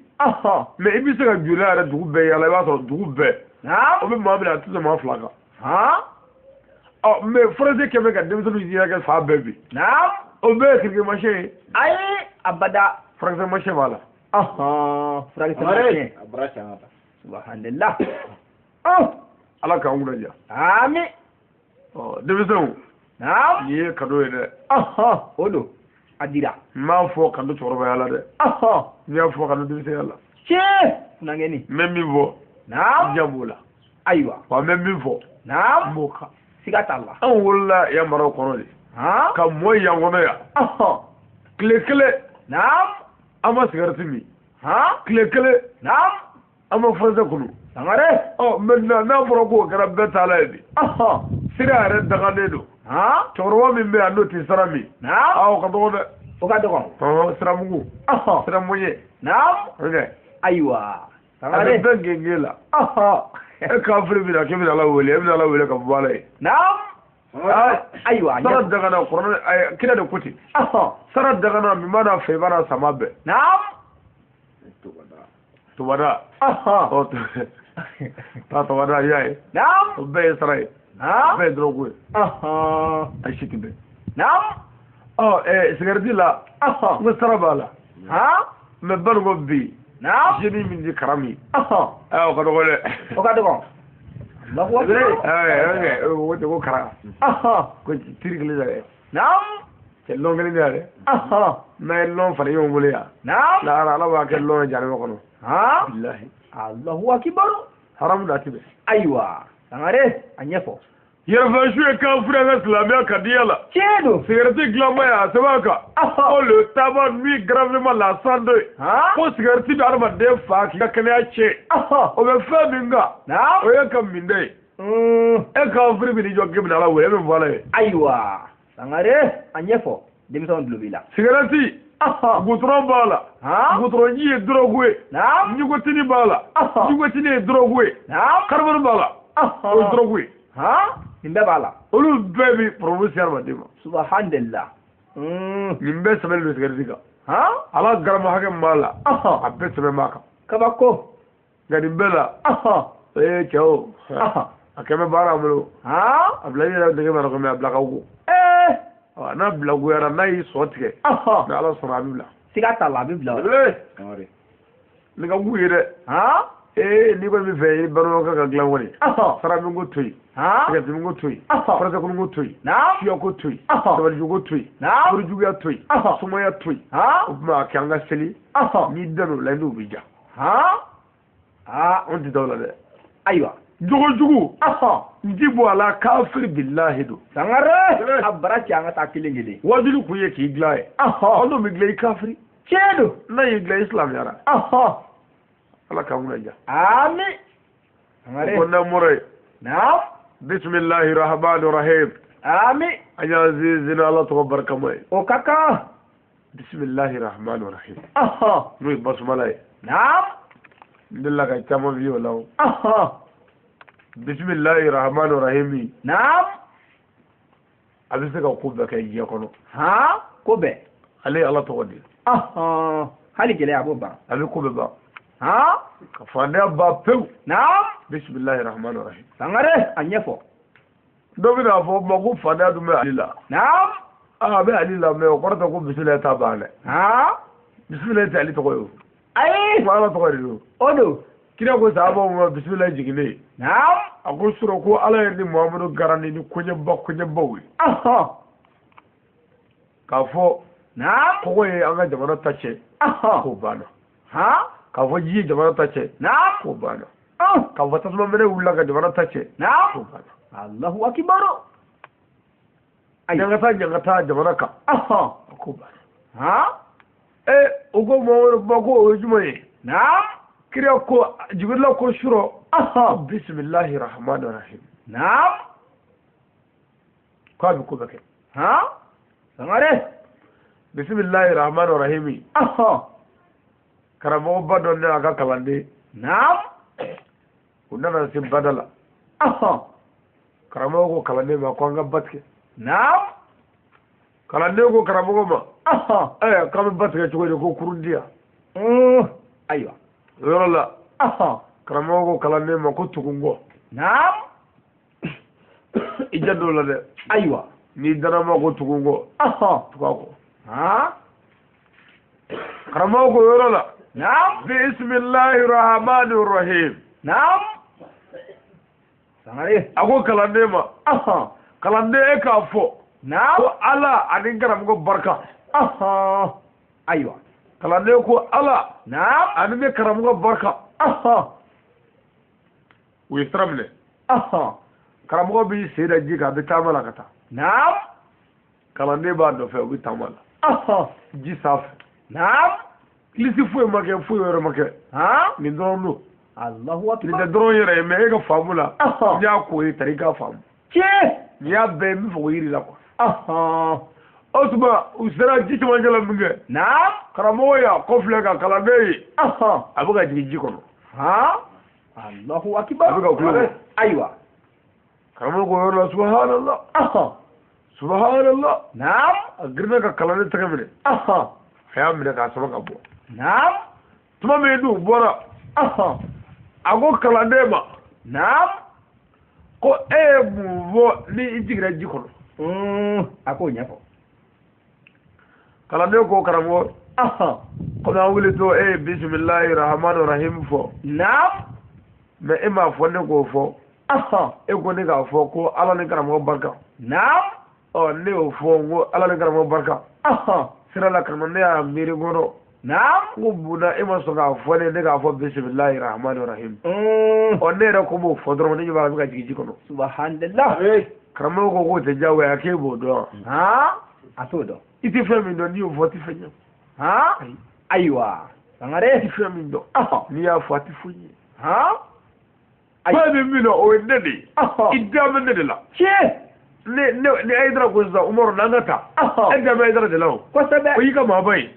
Mais i bɛ se ka joli yɛrɛ dugu bɛɛ yaala i b'a sɔrɔ dugu bɛɛ. Naam. O bɛ maa minɛ a tɛ tɛmɛ maa 2 kan. Mais furakisɛ kɛ bɛ ka denmisɛnninw yɛrɛkɛ fa bɛɛ bin. Naam. O bɛɛ ye kirikirimasiyɛn ye. Ayi abada. Furakisɛ masiyɛn b'a la. Furakisɛ masiyɛn. A bara cɛ an ka taa. Subhanallah. Ala k'an kunna diya. Ami. Denmisɛnw. Naam. Nin ye cadeau ye dɛ. O don. A dira. N m'a fɔ ka don cɛkɔrɔbaya la dɛ. N y'a fɔ ka don denmisɛnya la. Tiɲɛ. Funangɛni. N bɛ min fɔ. Naam. Diya b'o la. Ayiwa. Wa n bɛ min fɔ. Naam. N b'o kan. Siga t'a la. Anw wolola yan maraw kɔnɔ de. Ka mɔ yan kɔnɔ yan. Tile kelen. Naam. An ma sigarɛti min. Tile kelen. Naam. An ma furakisɛ kunu. Sangare. Maintenant n'a fɔra k'o kɛra bɛɛ taala ye bi. Sira yɛrɛ daganen don. Cɛkɔrɔba min bɛ yan n'o tɛ sira min. O ka dɔgɔ dɛ. O ka dɔgɔ. Siramugu. Siramuɲɛ. Naam. Ayiwa. Sangare. A bɛ bɛɛ genge la. E kafiri bɛ na k'e bɛna Ala wele e bɛna Ala wele ka bɔ Ala ye. Naam. Ayiwa. Sara dagana kɔrɔ kira de ko ten. Sara dagana min b'a n'a fɛ i b'a n'a sama bɛɛ. Naam. Tubada. ta to wada yayi Naam. be sarai be drogo ai shi tibe Naam. sigardi la mu sarabala me bargo bi jini min di karami ko do gole o ka dogo la ko wote ko kara ko tirigli dare Naam. ke longeli dare na lon fare yo ngole ya Naam. la ala wa ke lon jare ko no billahi Allahu akbar. haram da tibe Aywa. Sangare anyefo. Yerva joué quand frère islamique Kadiala. Chedo. Cigarette glamaya sabaka. Oh le tabac nuit gravement la santé. Ko cigarette darma de fa ki kana che. O be fa minga. O ya kam minde. E ka frère bi jo gibna la we be vola. Aywa. Sangare anyefo. Demson globila. Cigarette gutron bala. Gutron yi drogwe. Nyugo tini bala. Nyugo tini drogwe. Karbon bala. O drogwe. Nimbe bala. Olu bebe provincial madima. Subhanallah. Nimbe sabel be sigarika. Ala garama hake mala. Abbe sabe maka. Kabako. Gadi bela. Chao. Akeme bara mulo. Ablaye la dege mara ko me ablaka ko. Na blagu era nay sotike. Na ala sona bibla. Sigata la bibla. Ore. Ni ga wuyere. Ni ko mi fe baro ka glan woni. Sara mi go toyi. Sigarette mi go toyi. Farata ko go toyi. Fiyo ko toyi. Sabal ju go toyi. Buru ju ya toyi. Suma ya toyi. Ma kanga seli. Ni dano la ndu bija. On dit dawla de. Aywa. Jugu. Ndibo ala kafir billahi do. Sangare abara changa takilingili. Wajulu ku ye ki glaye. Ono mi glaye kafiri. Chedo. Na ye glaye islam yara. Allah ka muna ja. Amin. Sangare. Ko na more. Naam. Bismillahir rahmanir rahim. Amin. Anya azizina Allah to barkamai. O kaka. Bismillahir rahmanir rahim. Nuy basmala. Naam. Ndilla ka chama biyo law. Bismillahir rahmanir rahim. Naam. Abise ka kubba kay je kono. Kobe. Ali Allah to wadi. Hali gele abuba. Ali kubba ba. Ka fanda ba pew. Naam. Bismillahir rahmanir rahim. Sangare anyefo. Dobina fo magu fanda du me alila. Naam. Be alila me o korta ko bismillah ta bale. Bismillah ta ali to ko. Ai. Wala to ko do. Odo. Kira ko sahaba mo bismillah jigine. Naam. Ako suro ko ala ni Muhammadu garani ni kunye bawi. Ka fo. Naam. Ko ye anga jamana tache. Ko bana. Ka fo ji jamana tache. Naam. Ko bana. Ka fo tasma mere ulla ka jamana tache. Naam. Ko bana. Allahu akbar. Jangata jamana ka. Ko bana. Ugo mo bako ojumaye. Naam. Kira ko jibrila ko shuro. Bismillahir rahmanir rahim. Naam. Ko bi ko bake. Sangare. Bismillahir rahmanir rahim. Karamo badon ne aga kalande. Naam. Unana sim badala. Karamo ko kalande ma ko anga batke. Naam. Kalande ko karamo ko ma. Kam batke ko kurundiya. Aywa. Yorola. Karamo ko kalande ma ko tukungo. Naam. Ijado la de. Aywa. Ni dana ma ko tukungo. Tukako. Karamo ko yorola. Naam. Bismillahir rahmanir rahim. Naam. Sangare. Ako kalande ma. Kalande e ka fo. Naam. Ko ala adin garam ko barka. Aywa. Kalande ko ala. Naam. Adin karam ko barka. Wi stramle. Karam ko bi seda jika be tamala kata. Naam. Kalande ba do fe bi tamala. Ji saf. Naam. Lisi fu yoro make. Ni donu. Allahu akbar. Ni da dron yere me ga famula. Ya ko yi tarika fam. Ya be mi fo yiri la ko. Osma usra jiti manjala minge. Naam. Karamo ya kofle ka kalande. Abuga jiji kono. Allahu akbar. Abuga kulo. Aywa. Karamo ko yoro subhanallah. Subhanallah. Naam. Agirna ka kalande takamine. Ya mi ka sama ka bo. Naam. Tuma me du bora. ako kalanden ma naam ko e mun fɔ ni i jigira ji kɔnɔ a k'o ɲɛfɔ kalanden ko karamɔgɔ komi an wuli to e ye bisimilahi rahmani rahim fɔ naam mais e m'a fɔ ne k'o fɔ e ko ne k'a fɔ ko ala ni karamɔgɔ barika naam ne y'o fɔ n ko ala ni karamɔgɔ barika sira la kana ne y'a miiri kɔnɔ naam ko bunda e ma sɔn k'a fɔ ne k'a fɔ bisimilahi rahmani rahim ne yɛrɛ ko m'o fɔ dɔrɔn ne ɲɛ b'a la bɛ ka jigin ji kɔnɔ subhanallah karamɔgɔ ko k'o tɛ diyagoya k'e b'o dɔn a t'o dɔn i tɛ fɛn min dɔn n'i y'o fɔ a tɛ fɛn ɲɛ ayiwa sangare i tɛ fɛn min dɔn n'i y'a fɔ a tɛ foyi ɲɛ fɛn min dɔn o ye ne de ye i da bɛ ne de la ni Ayidara ko sisan Umaru n'an ka taa e da bɛ Ayidara de la o kosɛbɛ o y'i ka maaba ye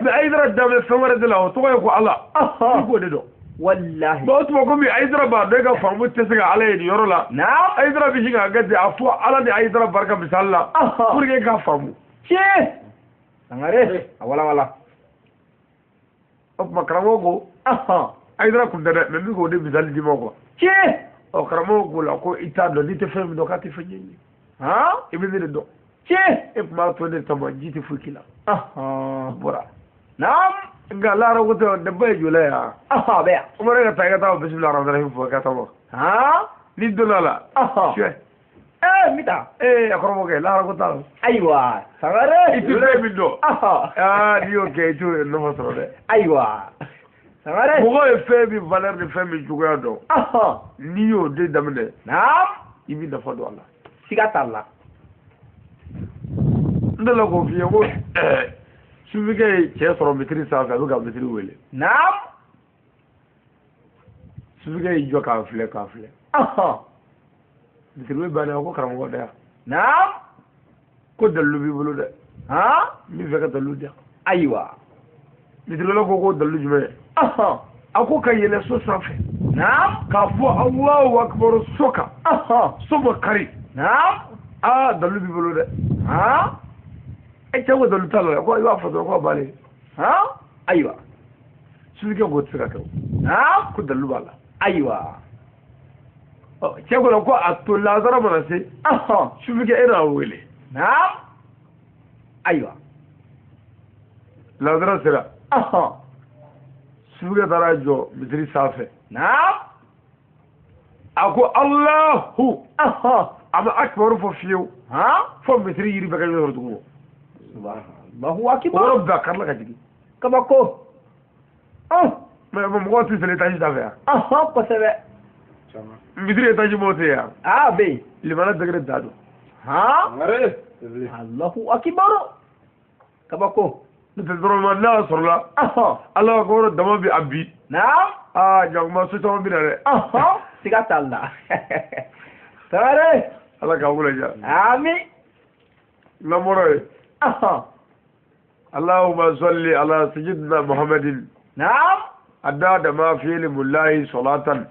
mais Ayidara da bɛ fɛn wɛrɛ de la o tɔgɔ ye ko ala i k'o de dɔn wallahi o tuma komi Ayidara b'a dɔn e ka faamu tɛ se ka ala ye nin yɔrɔ la Ayidara bɛ sin k'a kɛ ten a fɔ ala ni Ayidara barika misali la pour que e k'a faamu sangare a walawala o tuma karamɔgɔ ko Ayidara kun tɛ dɛ mais min k'o de misali d'i ma quoi karamɔgɔ k'o la ko i t'a dɔn n'i tɛ fɛn min dɔn k'a tɛ fɛn ɲɛɲini i bɛ ne de dɔn e tun b'a to ne tama ji tɛ foyi k'i la bɔra nka lahara ko tɛ ne ba ye jɔla yan bɛ yan Umaru ka taa i ka taa bisimilahi rahmani rahim fɔ ka taa ma n'i donna la suɲɛ n bɛ taa a karamɔgɔkɛ lahara ko t'a la ayiwa sangare i tɛ fɛn min dɔn n'i y'o kɛ i t'o nafa sɔrɔ dɛ ayiwa sangare mɔgɔ ye fɛn min valeur ni fɛn min cogoya dɔn n'i y'o de daminɛ i bɛ nafa dɔn a la siga t'a la n deli k'o f'i ye ko sufikɛ ye cɛ sɔrɔ misiri sanfɛ a bɛ ka misiri wele sufikɛ y'i jɔ k'a filɛ misiri bannen a ko karamɔgɔ da yan ko dalilu b'i bolo dɛ n bɛ fɛ ka dalilu di yan ayiwa misiriwela ko dalilu jumɛn ye a ko ka yɛlɛ so sanfɛ k'a fɔ Allahu akbar so kan so ma kari dalilu b'i bolo dɛ cɛ ko dalilu t'a la ko i b'a fɔ dɔrɔn ko a bannen ayiwa sufikɛ ko tɛ se ka kɛ ko dalilu b'a la ayiwa cɛ ko a to lazara mana se sufikɛ e n'a wele ayiwa lazara sera sufikɛ taara jɔ misiri sanfɛ a ko Allahu a ma akibaru fɔ fiyewu fo misiri yiri bɛɛ ka ɲɔgɔn sɔrɔ tugun Allahu akbar o yɔrɔ bɛɛ a karila ka jigin kabako mais mɔgɔw tɛ seli étage sanfɛ yan kosɛbɛ misiri étage m'o tɛ yan bɛ yen limana degere da don Allahu akbar kabako n'o tɛ dɔrɔn n'a sɔrɔla Allahu akbar dama bɛ a bi jakuma so caman bɛ na dɛ siga t'a la sangare ala k'a wula ja amin lamɔrɔ ye Allahumma salli ala sayyidina Muhammadin adada ma fi lillahi salatan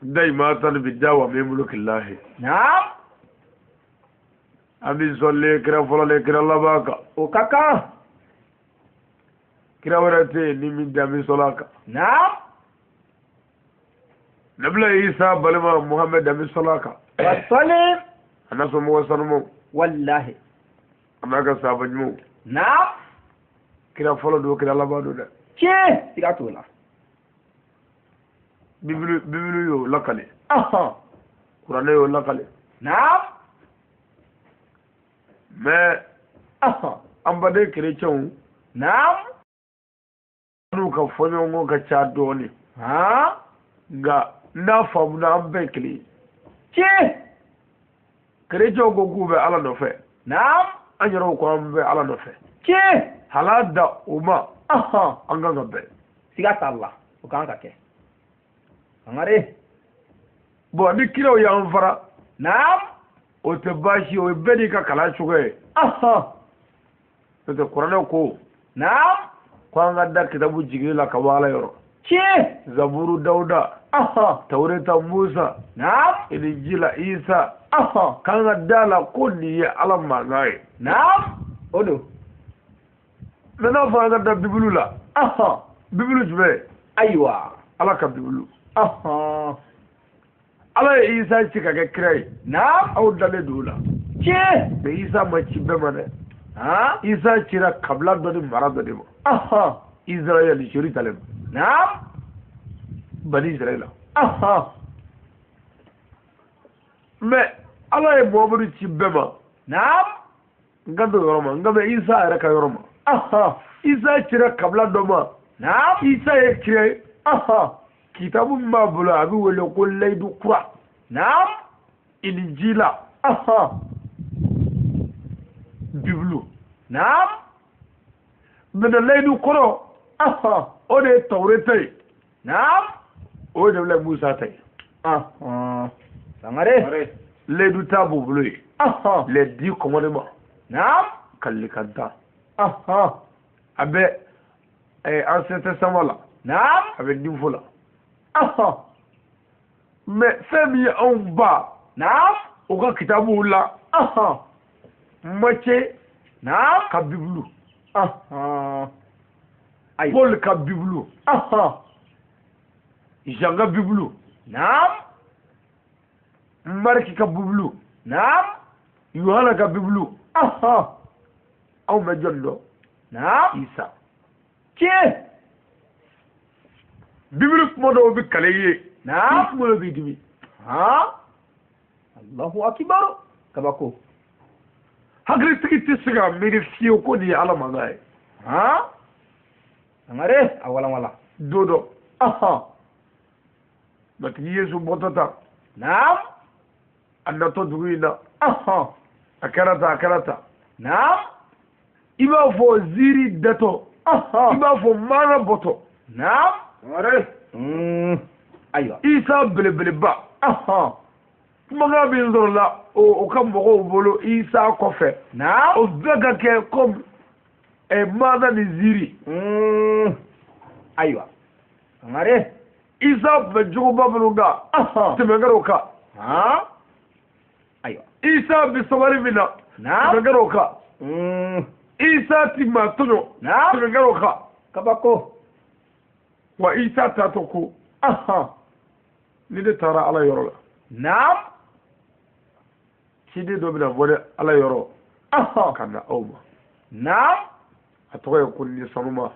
daimatan bidawa min mulkillahi abi salli kira fɔlɔ le kira laban kan o ka kan kira wɛrɛ tɛ yen ni min dami sɔl'a kan nabila Isa balima Muhammad dami sɔl'a kan wasali a n'a somɔgɔ sanumaw wallahi a n'a ka sahaba ɲumanw kira fɔlɔ don kira laban don dɛ siga t'o la bibulu y'o lakale kuranɛ y'o lakale mais an baden chrétienw n'u ka fɔɲɔgɔnkɔ ka ca dɔɔnin nka n'a faamuna an bɛɛ kelen ye chrétienw ko k'u bɛ ala nɔfɛ an yɛrɛw ko an bɛ ala nɔfɛ hal'a da o ma an kan ka bɛn siga t'a la o kan ka kɛ sangare bon ni kiraw y'an fara o tɛ baasi o ye bɛɛ n'i ka kalan cogo ye n'o tɛ kuranɛ ko k'an ka da kitabu jigili la ka bɔ ala yɔrɔ zaburu dawuda tawreta musa injila isa k'an ka da la ko nin ye ala mankan ye o don mais n'a fɔra an ka da bibulu la bibulu jumɛn ayiwa ala ka bibulu ala ye isa ci ka kɛ kira ye aw dalen don o la mais isa ma ci bɛɛ ma dɛ isa cira kabila dɔ ni mara dɔ de ma Israël Jérusalem bani Israël mais ala ye Muhammadu ci bɛɛ ma n ka don yɔrɔ ma nka mɛ isa yɛrɛ ka yɔrɔ ma isa cira kabila dɔ ma isa ye kira ye kitabu min b'a bolo a bɛ wele ko layidu kura Injila Bibulu mɛnɛ layidu kɔrɔ o de ye Tawureta ye o de bɛ Musa ta ye sangare layidu t'a b'u bolo ye les 10 commandements kalikanta a bɛ Ancien Testament la a bɛ Nouveau la mais fɛn min ye anw ba o ka kitabuw la Matthieu ka Bibulu Paul ka Bibulu Jean ka Bibulu Marc ka Bibulu Yohana ka Bibulu anw bɛ jɔn dɔn Isa Bibulu kuma dɔw bɛ kale ye kuma dɔw b'i dimi Allahu akibar kabako hakilitigi tɛ se ka miiri fiyewu ko nin ye ala mankan ye sangare a walanwala don dɔ matigi Yesu bɔtɔ ta a natɔ dugu in na a kɛra ta i b'a fɔ ziiri datɔ i b'a fɔ maana bɔtɔ ayiwa Isa belebeleba kumakan min sɔrɔla o ka mɔgɔw bolo Isa kɔfɛ o bɛɛ ka kɛ comme maana ni ziiri ayiwa sangare Isa tun bɛ jogoba minnu kan tɛmɛkɛrɛw kan ayiwa Isa bɛ sabali min na tɛmɛkɛrɛw kan Isa ti maa tɔɲɔ tɛmɛkɛrɛw kan kabako wa Isa taatɔ ko ni ne taara ala yɔrɔ la ciden dɔ bɛna bɔ ne ala yɔrɔ ka na aw ma a tɔgɔ ye ko nisanuma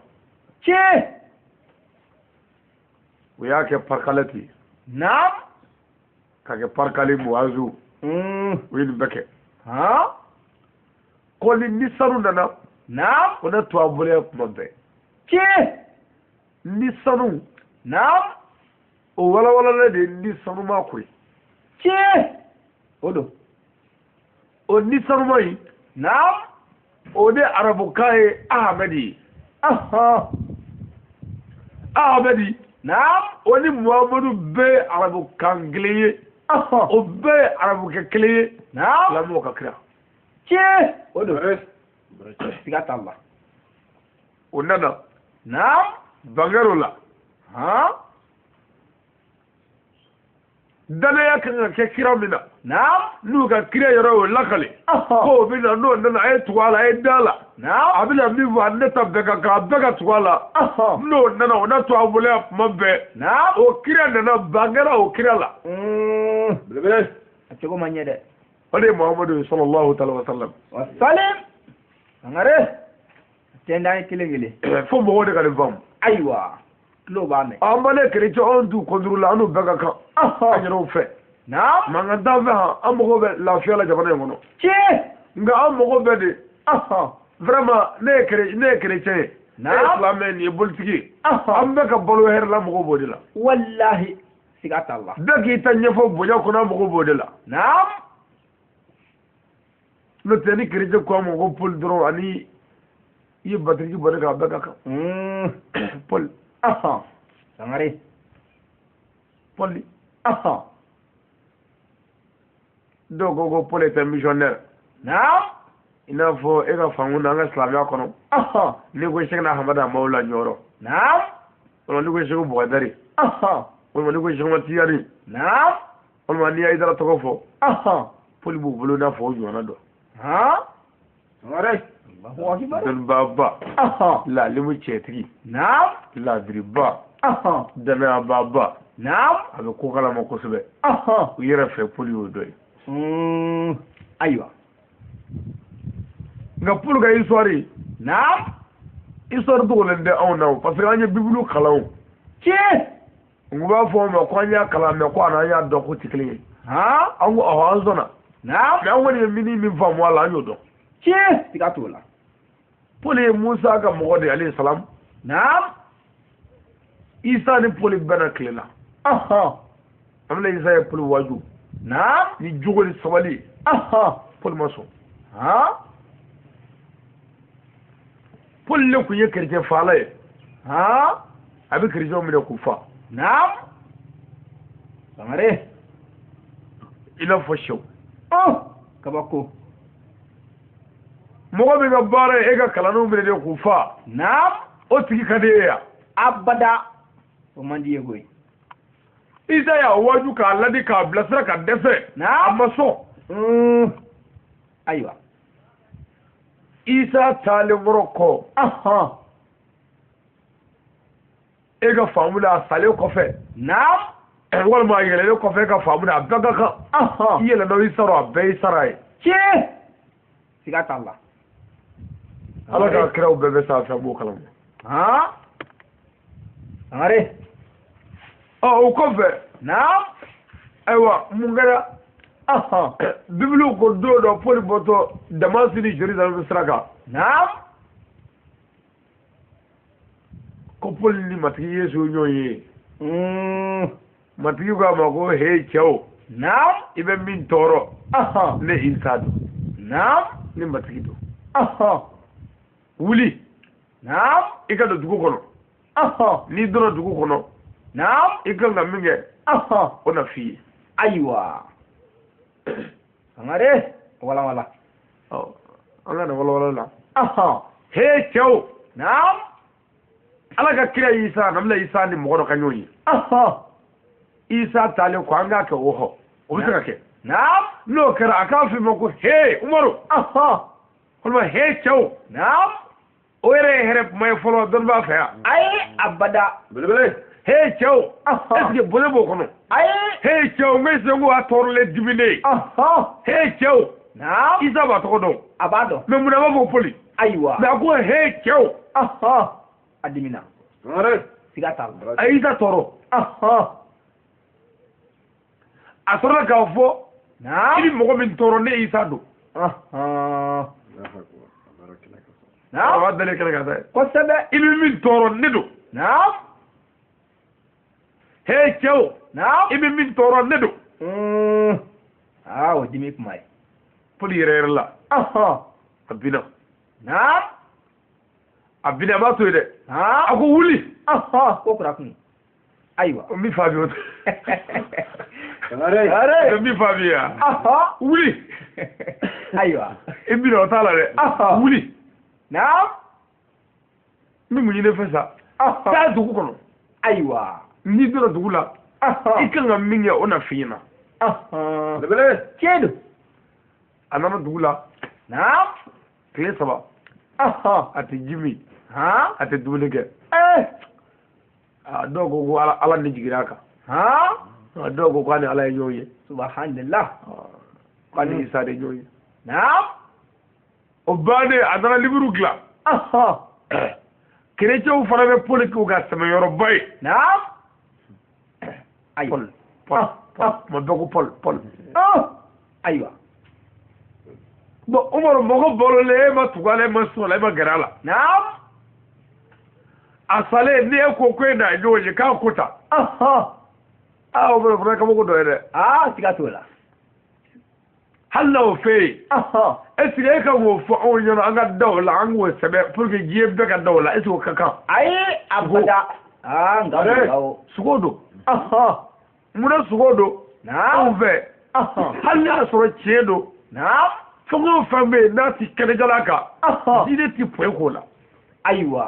o y'a kɛ parikalɛti ka kɛ parikali muwazu o ye nin bɛɛ kɛ ko ni nisanu nana ko ne to a bolo ye kuma bɛɛ nisanu o walawalalen de ye nisanuma koyi o don o nisanuma in o de arabukan ye Ahamɛdi ye Ahamɛdi o ni Muhamadu bɛɛ ye arabukan kelen ye o bɛɛ ye arabukɛ kelen ye silamɛw ka kira o don siga t'a la o nana bangɛrɛw la danaya kan ka kɛ kira min na n'u ka kira yɛrɛ o lakale ko bɛ na n'o nana a ye tugu a la a ye da la a bɛna min fɔ ne ta bɛɛ kan k'a bɛɛ ka tugu a la n'o nana o na to a bolo yan kuma bɛɛ o kira nana bangɛra o kira la belebele a cogo ma ɲɛ dɛ o de ye Muhammadu sallallahu alaihi wa sallam salim sangare tɛndan ye kelen fo mɔgɔw de ka nin faamu ayiwa tulo b'a mɛn an ba ne chrétien anw t'u contre la an n'u bɛɛ ka kan an yɛrɛw fɛ mankan t'an fɛ an mago bɛ lafiya la jamana in kɔnɔ nka an mago bɛ de vraiment ne ye chrétien ye ne ye silamɛ nin ye bolitigi ye an bɛɛ ka balo hɛrɛ la mɔgɔw b'o de la wallahi siga t'a la bɛɛ k'i ta ɲɛfɔ bonya kɔnɔ an mago b'o de la n'o tɛ ni chrétien ko an ma ko Paul dɔrɔn ani i ye batiriki bɔ ne kan a bɛɛ ka kan Paul sangare Paul dɔw ko Paul était missionnaire i n'a fɔ e ka faamu na an ka silamɛya kɔnɔ ni ko Sɛkina Ahamadu Amawu la ɲɔrɔ walima ni ko Sɛku Bukadari walima ni ko Sɛku Tijani walima n'i ye Hayidara tɔgɔ fɔ Paul b'u bolo n'a fɔ o ɲɔgɔnna dɔ dɔnnibaaba laalimu cɛtigi laadiriba dɛmɛ a baba naam a bɛ ko kalama kosɛbɛ u yɛrɛ fɛ poli y'o dɔ ye ayiwa nka poli ka histoire naam histoire dogolen tɛ anw na parce que an ye bibiliw kalan o tiɲɛ n b'a fɔ o ma ko an y'a kalan mɛ ko an y'a dɔn ko tɛ kelen ye an ko awɔ an sɔnna naam mais an kɔni ye min faamu a la an y'o dɔn tiɲɛ siga t'o la poli ye musa ka mɔgɔ de ye alayhi salam naam isa ni poli bɛnna tile la an bɛna isa ye poli waju naam ni jogo ni sabali poli ma sɔn poli le tun ye kerecɛn faala ye a bɛ kerecɛnw minɛ k'u fa naam sangare i n'a fɔ sɛw kabako mɔgɔ min ka baara ye e ka kalandenw minɛ de k'u fa naam o tigi ka di e ya abada o man di ye koyi isa y'a waju k'a ladi k'a bilasira ka dɛsɛ a ma sɔn ayiwa isa taalen kɔrɔ kɔ e ka faamu la a salen kɔfɛ naam walima a yɛlɛlen kɔfɛ e ka faamu la a bɛɛ ka kan i yɛlɛnna i sara a bɛɛ y'i sara ye tiɲɛ siga t'a la ala ka kiraw bɛɛ bɛ sanfɛ a b'o kalama sangare o kɔfɛ naam ayiwa mun kɛra bibiliw ko don dɔ poli bɔtɔ damasi ni jerusalem sira kan naam ko poli ni matigi yesu ye ɲɔgɔn ye matigi ko a ma ko he cɛw naam i bɛ min tɔɔrɔ ne isa don naam ne matigi don wuli naam i ka don dugu kɔnɔ n'i donna dugu kɔnɔ naam i kan ka min kɛ o na f'i ye ayiwa sangare wala an ka na walawala la he cɛw naam ala ka kira isa na bɛna isa ni mɔgɔ dɔ ka ɲɔgɔn ye isa taalen ko an k'a kɛ o hɔ o bɛ se ka kɛ naam n'o kɛra a k'a f'i ma ko he umaru walima he cɛw naam o yɛrɛ ye hɛrɛ kuma ye fɔlɔ dɔnni b'a fɛ yan ayi abada belebele he cɛw est-ce que bonne b'o kɔnɔ ayi he cɛw n bɛ se ko a tɔɔrɔlen diminen he cɛw naam isa b'a tɔgɔ dɔn a b'a dɔn mais mun na b'a fɔ poli ayiwa mais a ko he cɛw a dimina siga t'a la a isa tɔɔrɔ a sɔrɔla k'a fɔ i ni mɔgɔ min tɔɔrɔ ne isa don naam a dalen kɛnɛ kan dɛ kosɛbɛ i bɛ min tɔɔrɔ ne don naam he cɛw naam i bɛ min tɔɔrɔ ne don o dimi kuma ye poli yɛrɛ la a bina naam a bina a b'a to yen dɛ a ko wuli ko kura kun ayiwa o min fa bi o tɛ sangare min fa bi yan wuli ayiwa i bina o t'a la dɛ wuli naam min mun ɲini fɛ sa taa dugu kɔnɔ ayiwa n'i donna dugu la i kan ka min kɛ o na f'i ɲɛna tiɲɛ don a nana dugu la naam tile 3 a tɛ ji min a tɛ dumuni kɛ dɔw ko ko ala ni jiginra a kan dɔw ko k'a ni ala ye ɲɔgɔn ye subhanallah k'a ni isa de ɲɔgɔn ye naam o bannen a nana liburu dilan kerecɛnw fana bɛ poli k'u ka sɛmɛyɔrɔba ye naam Paul ma bɛɛ ko Paul ayiwa bon Umaru mɔgɔ balolen e ma tugu a la e ma sɔn a la e ma gɛrɛ a la naam a salen ni e ko e n'a ye ɲɔgɔn ye k'a ko ta o bɛ fana kabako dɔ ye dɛ siga t'o la hali n'o fɛ yen est-ce que e ka k'o fɔ anw ɲɛna an ka da o la an k'o sɛbɛn pour que diɲɛ bɛɛ ka da o la est-ce que o ka kan ayi abada nka sogo don munna sogo don anw fɛ hali n'a sɔrɔ tiɲɛ don fɛn o fɛn bɛ yen n'a ti kɛnɛjala kan diinɛ ti poyi k'o la ayiwa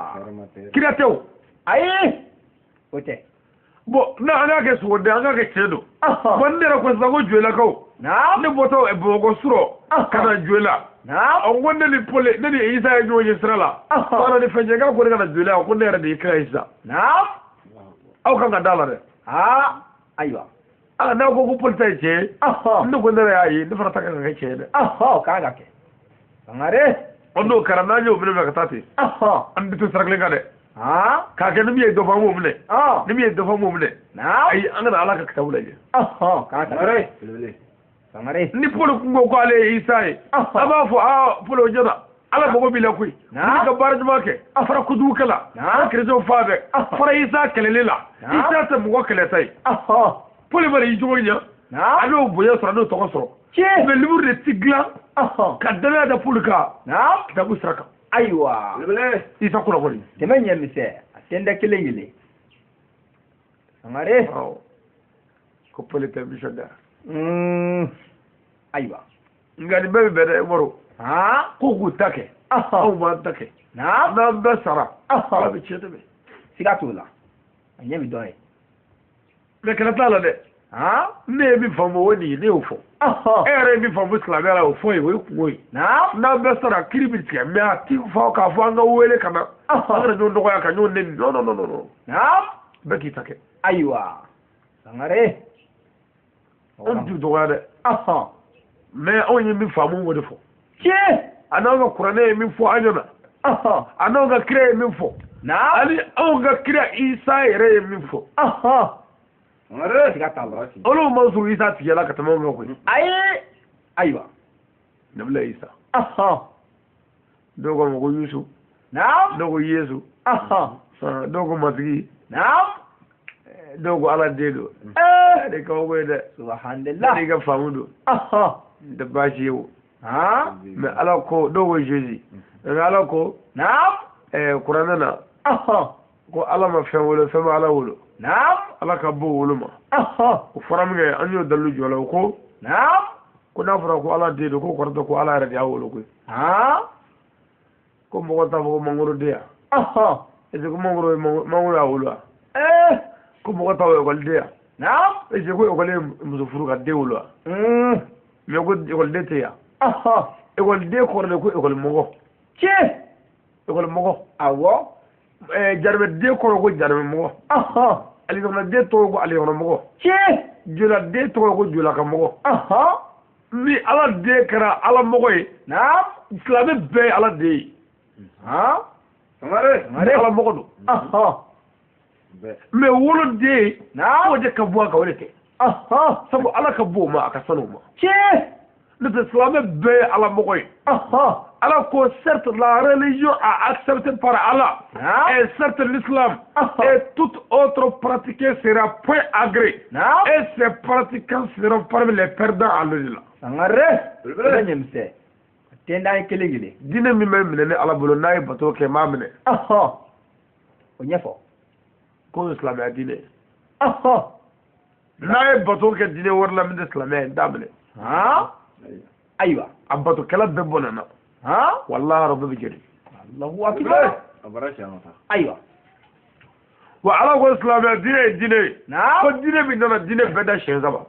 kira tɛ o ayi o tɛ bon n'a an k'a kɛ sogoden an k'a kɛ tiɲɛ don bon ne yɛrɛ ko sisan ko joyilakaw ne bɔtɔ bamakɔ surɔ ka na joyila ko ne ni pole ne ni isa ye ɲɔgɔn ye sira la baara ni fɛn cɛ k'a ko ne ka na joyila ko ne yɛrɛ de ye kira ye sisan aw kan ka dala de ayiwa n'a ko ko polita ye cɛ ne ko ne y'a ye ne fana ta ka kɛ cɛ dɛ k'a ka kɛ sangare o n'o kɛra n'an y'o minɛ ka taa ten an bɛ to sira kelen kan dɛ k'a kɛ ni min ye dɔ fɔ an b'o minɛ ni min ye dɔ fɔ an b'o minɛ ayi an kana ala ka kitabu lajɛ k'a kɛ sangare ni polo kun ko ale ye isa ye a b'a fɔ polo jɔna ala mago b'i la koyi n'i ka baara ɲuman kɛ a fɔra kojugukɛla a kerecɛnw fa bɛɛ a fɔra isa kɛlɛli la isa tɛ mɔgɔ kɛlɛta ye polo bɛ y'i cogo ɲɛ a n'o bonya sɔrɔ a n'o tɔgɔ sɔrɔ mais livre de ti dilan ka danaya da polo kan kitabu sira kan ayiwa isa kunnafoni tɛmɛ ɲɛ misɛ a tɛndɛ kelen kelen sangare ko polo tɛ misɔnda ayiwa nka nin bɛɛ bɛ bɛn dɛ Umaru ko k'u ta kɛ anw b'an ta kɛ n'an bɛɛ sara ala bɛ tiɲɛ tɛmɛ siga t'o la a ɲɛ bɛ dɔn ye mais kɛlɛ t'a la dɛ ne ye min faamu o nin ye ne y'o fɔ e yɛrɛ ye min faamu silamɛya la o fɔ ye o ye kungo ye n'an bɛɛ sara kiri bɛ tigɛ mais a ti fɔ k'a fɔ an ka wele ka na an kana ɲɔgɔn dɔgɔya ka ɲɔgɔn nɛni non bɛɛ k'i ta kɛ ayiwa sangare an t'u dɔgɔya dɛ mais anw ye min faamu o de fɔ a n'anw ka kuranɛ ye min fɔ an ɲɛna a n'anw ka kira ye min fɔ hali anw ka kira isa yɛrɛ ye min fɔ olu ma sɔrɔ isa tigɛla ka tɛmɛ anw kan koyi ayiwa nabila isa dɔw ko a ma ko yusu dɔw ko yesu dɔw ko matigi dɔw ko ala den don de kabako ye dɛ subhanallah i ka faamu don n tɛ baasi ye o mais ala ko dɔw ko jésus mais ala ko kuranɛ na ko ala ma fɛn wolo fɛn ma ala wolo ala ka bɔ wolo ma o fɔra min kɛ an y'o dalilu jɔ la o ko n'a fɔra ko ala den don ko kɔrɔtɛ ko ala yɛrɛ de y'a wolo koyi ko mɔgɔ t'a fɔ ko mangoro den yan est-ce que mangoro y'a wolo wa ko mɔgɔ t'a fɔ ekɔliden yan est-ce que ko ekɔli ye muso furu ka den wolo wa mais ko ekɔliden tɛ yan ekɔliden kɔrɔ de ko ekɔlimɔgɔ ekɔlimɔgɔ awɔ jarimɛden kɔrɔ ko jarimɛmɔgɔ alikɔnɔden tɔgɔ ko alikɔnɔmɔgɔ joladen tɔgɔ ko jolakamɔgɔ ni ala den kɛra ala mɔgɔ ye silamɛ bɛɛ ye ala den ye ne ala mɔgɔ don mais woloden k'o de ka bɔ a kan o de kɛ sabu ala ka bɔ o ma a ka sanu o ma ne tɛ silamɛ bɛɛ ye ala mɔgɔ ye ala ko certes la religion a accepté par Allah et certes l'islam et toute autre pratique sera point agréée et ces pratiquants seront parmi les perdants à l'au-delà. sangare nyemse tenda ay kelengele dine mi mɛ minɛ ni ala bolo n'a ye bato kɛ m'a minɛ o ɲɛfɔ ko silamɛya diinɛ n'a ye bato kɛ diinɛ wɛrɛ la min tɛ silamɛya ye n t'a minɛ ayiwa a batokɛla bɛɛ bɔ nana wallahi rabbi bɛ jɛri Allahu akbar ayiwa wa ala ko silamɛya diinɛ ye diinɛ ye ko diinɛ min nana diinɛ bɛɛ da siɲɛ saba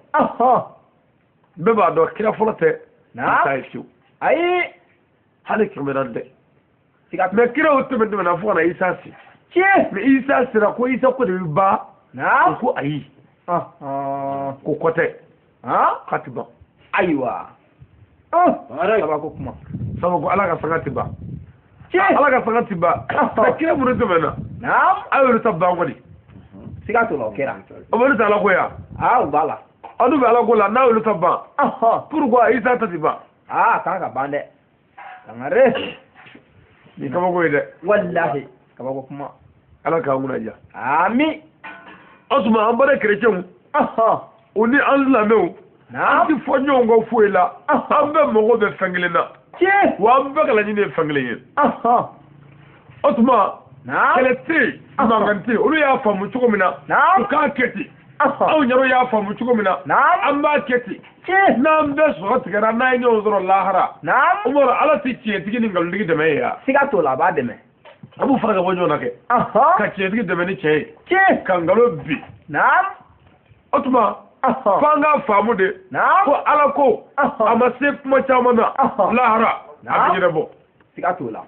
bɛɛ b'a dɔn kira fɔlɔ tɛ isa ye fiyewu ayi hali kɛmɛran tɛ mais kiraw tɛmɛna fo ka na isa si mais isa sera ko isa ko de bɛ ban ko ayi ko kɔ tɛ k'a ti ban ayiwa sabako kuma sabu ko ala ka sanga ti ban ala ka sanga ti ban mais kira minnu tɛmɛna a y'olu ta ban kɔni siga t'o la o kɛra o bɛ ta ala ko yan o b'a la aw dun bɛ ala ko la n'a y'olu ta ban pourquoi isa ta ti ban kan ka ban dɛ sangare ni kabako ye dɛ wallahi kabako kuma ala k'an kunna diya ami o tuma an bɔra kerecɛnw o ni an silamɛw an ti fɔ ɲɔgɔn kɔ foyi la an bɛɛ mago bɛ fɛn kelen na wa an bɛɛ ka laɲini ye fɛn kelen ye o tuma kɛlɛ tɛ yen mankan tɛ yen olu y'a faamu cogo min na u k'a kɛ ten anw yɛrɛ y'a faamu cogo min na an b'a kɛ ten n'an bɛɛ sɔrɔ tigɛra n'an ye ɲɔgɔn sɔrɔ lahara Umaru ala tɛ tiɲɛtigi ni nkalonitigi dɛmɛ ye yan siga t'o la a b'a dɛmɛ a b'u fara ka bɔ ɲɔgɔn na kɛ ka tiɲɛtigi dɛmɛ ni cɛ ye ka nkalon bi o tuma f'an k'a faamu de ko ala ko a ma se kuma caman na lahara a bɛ ɲɛnabɔ siga t'o la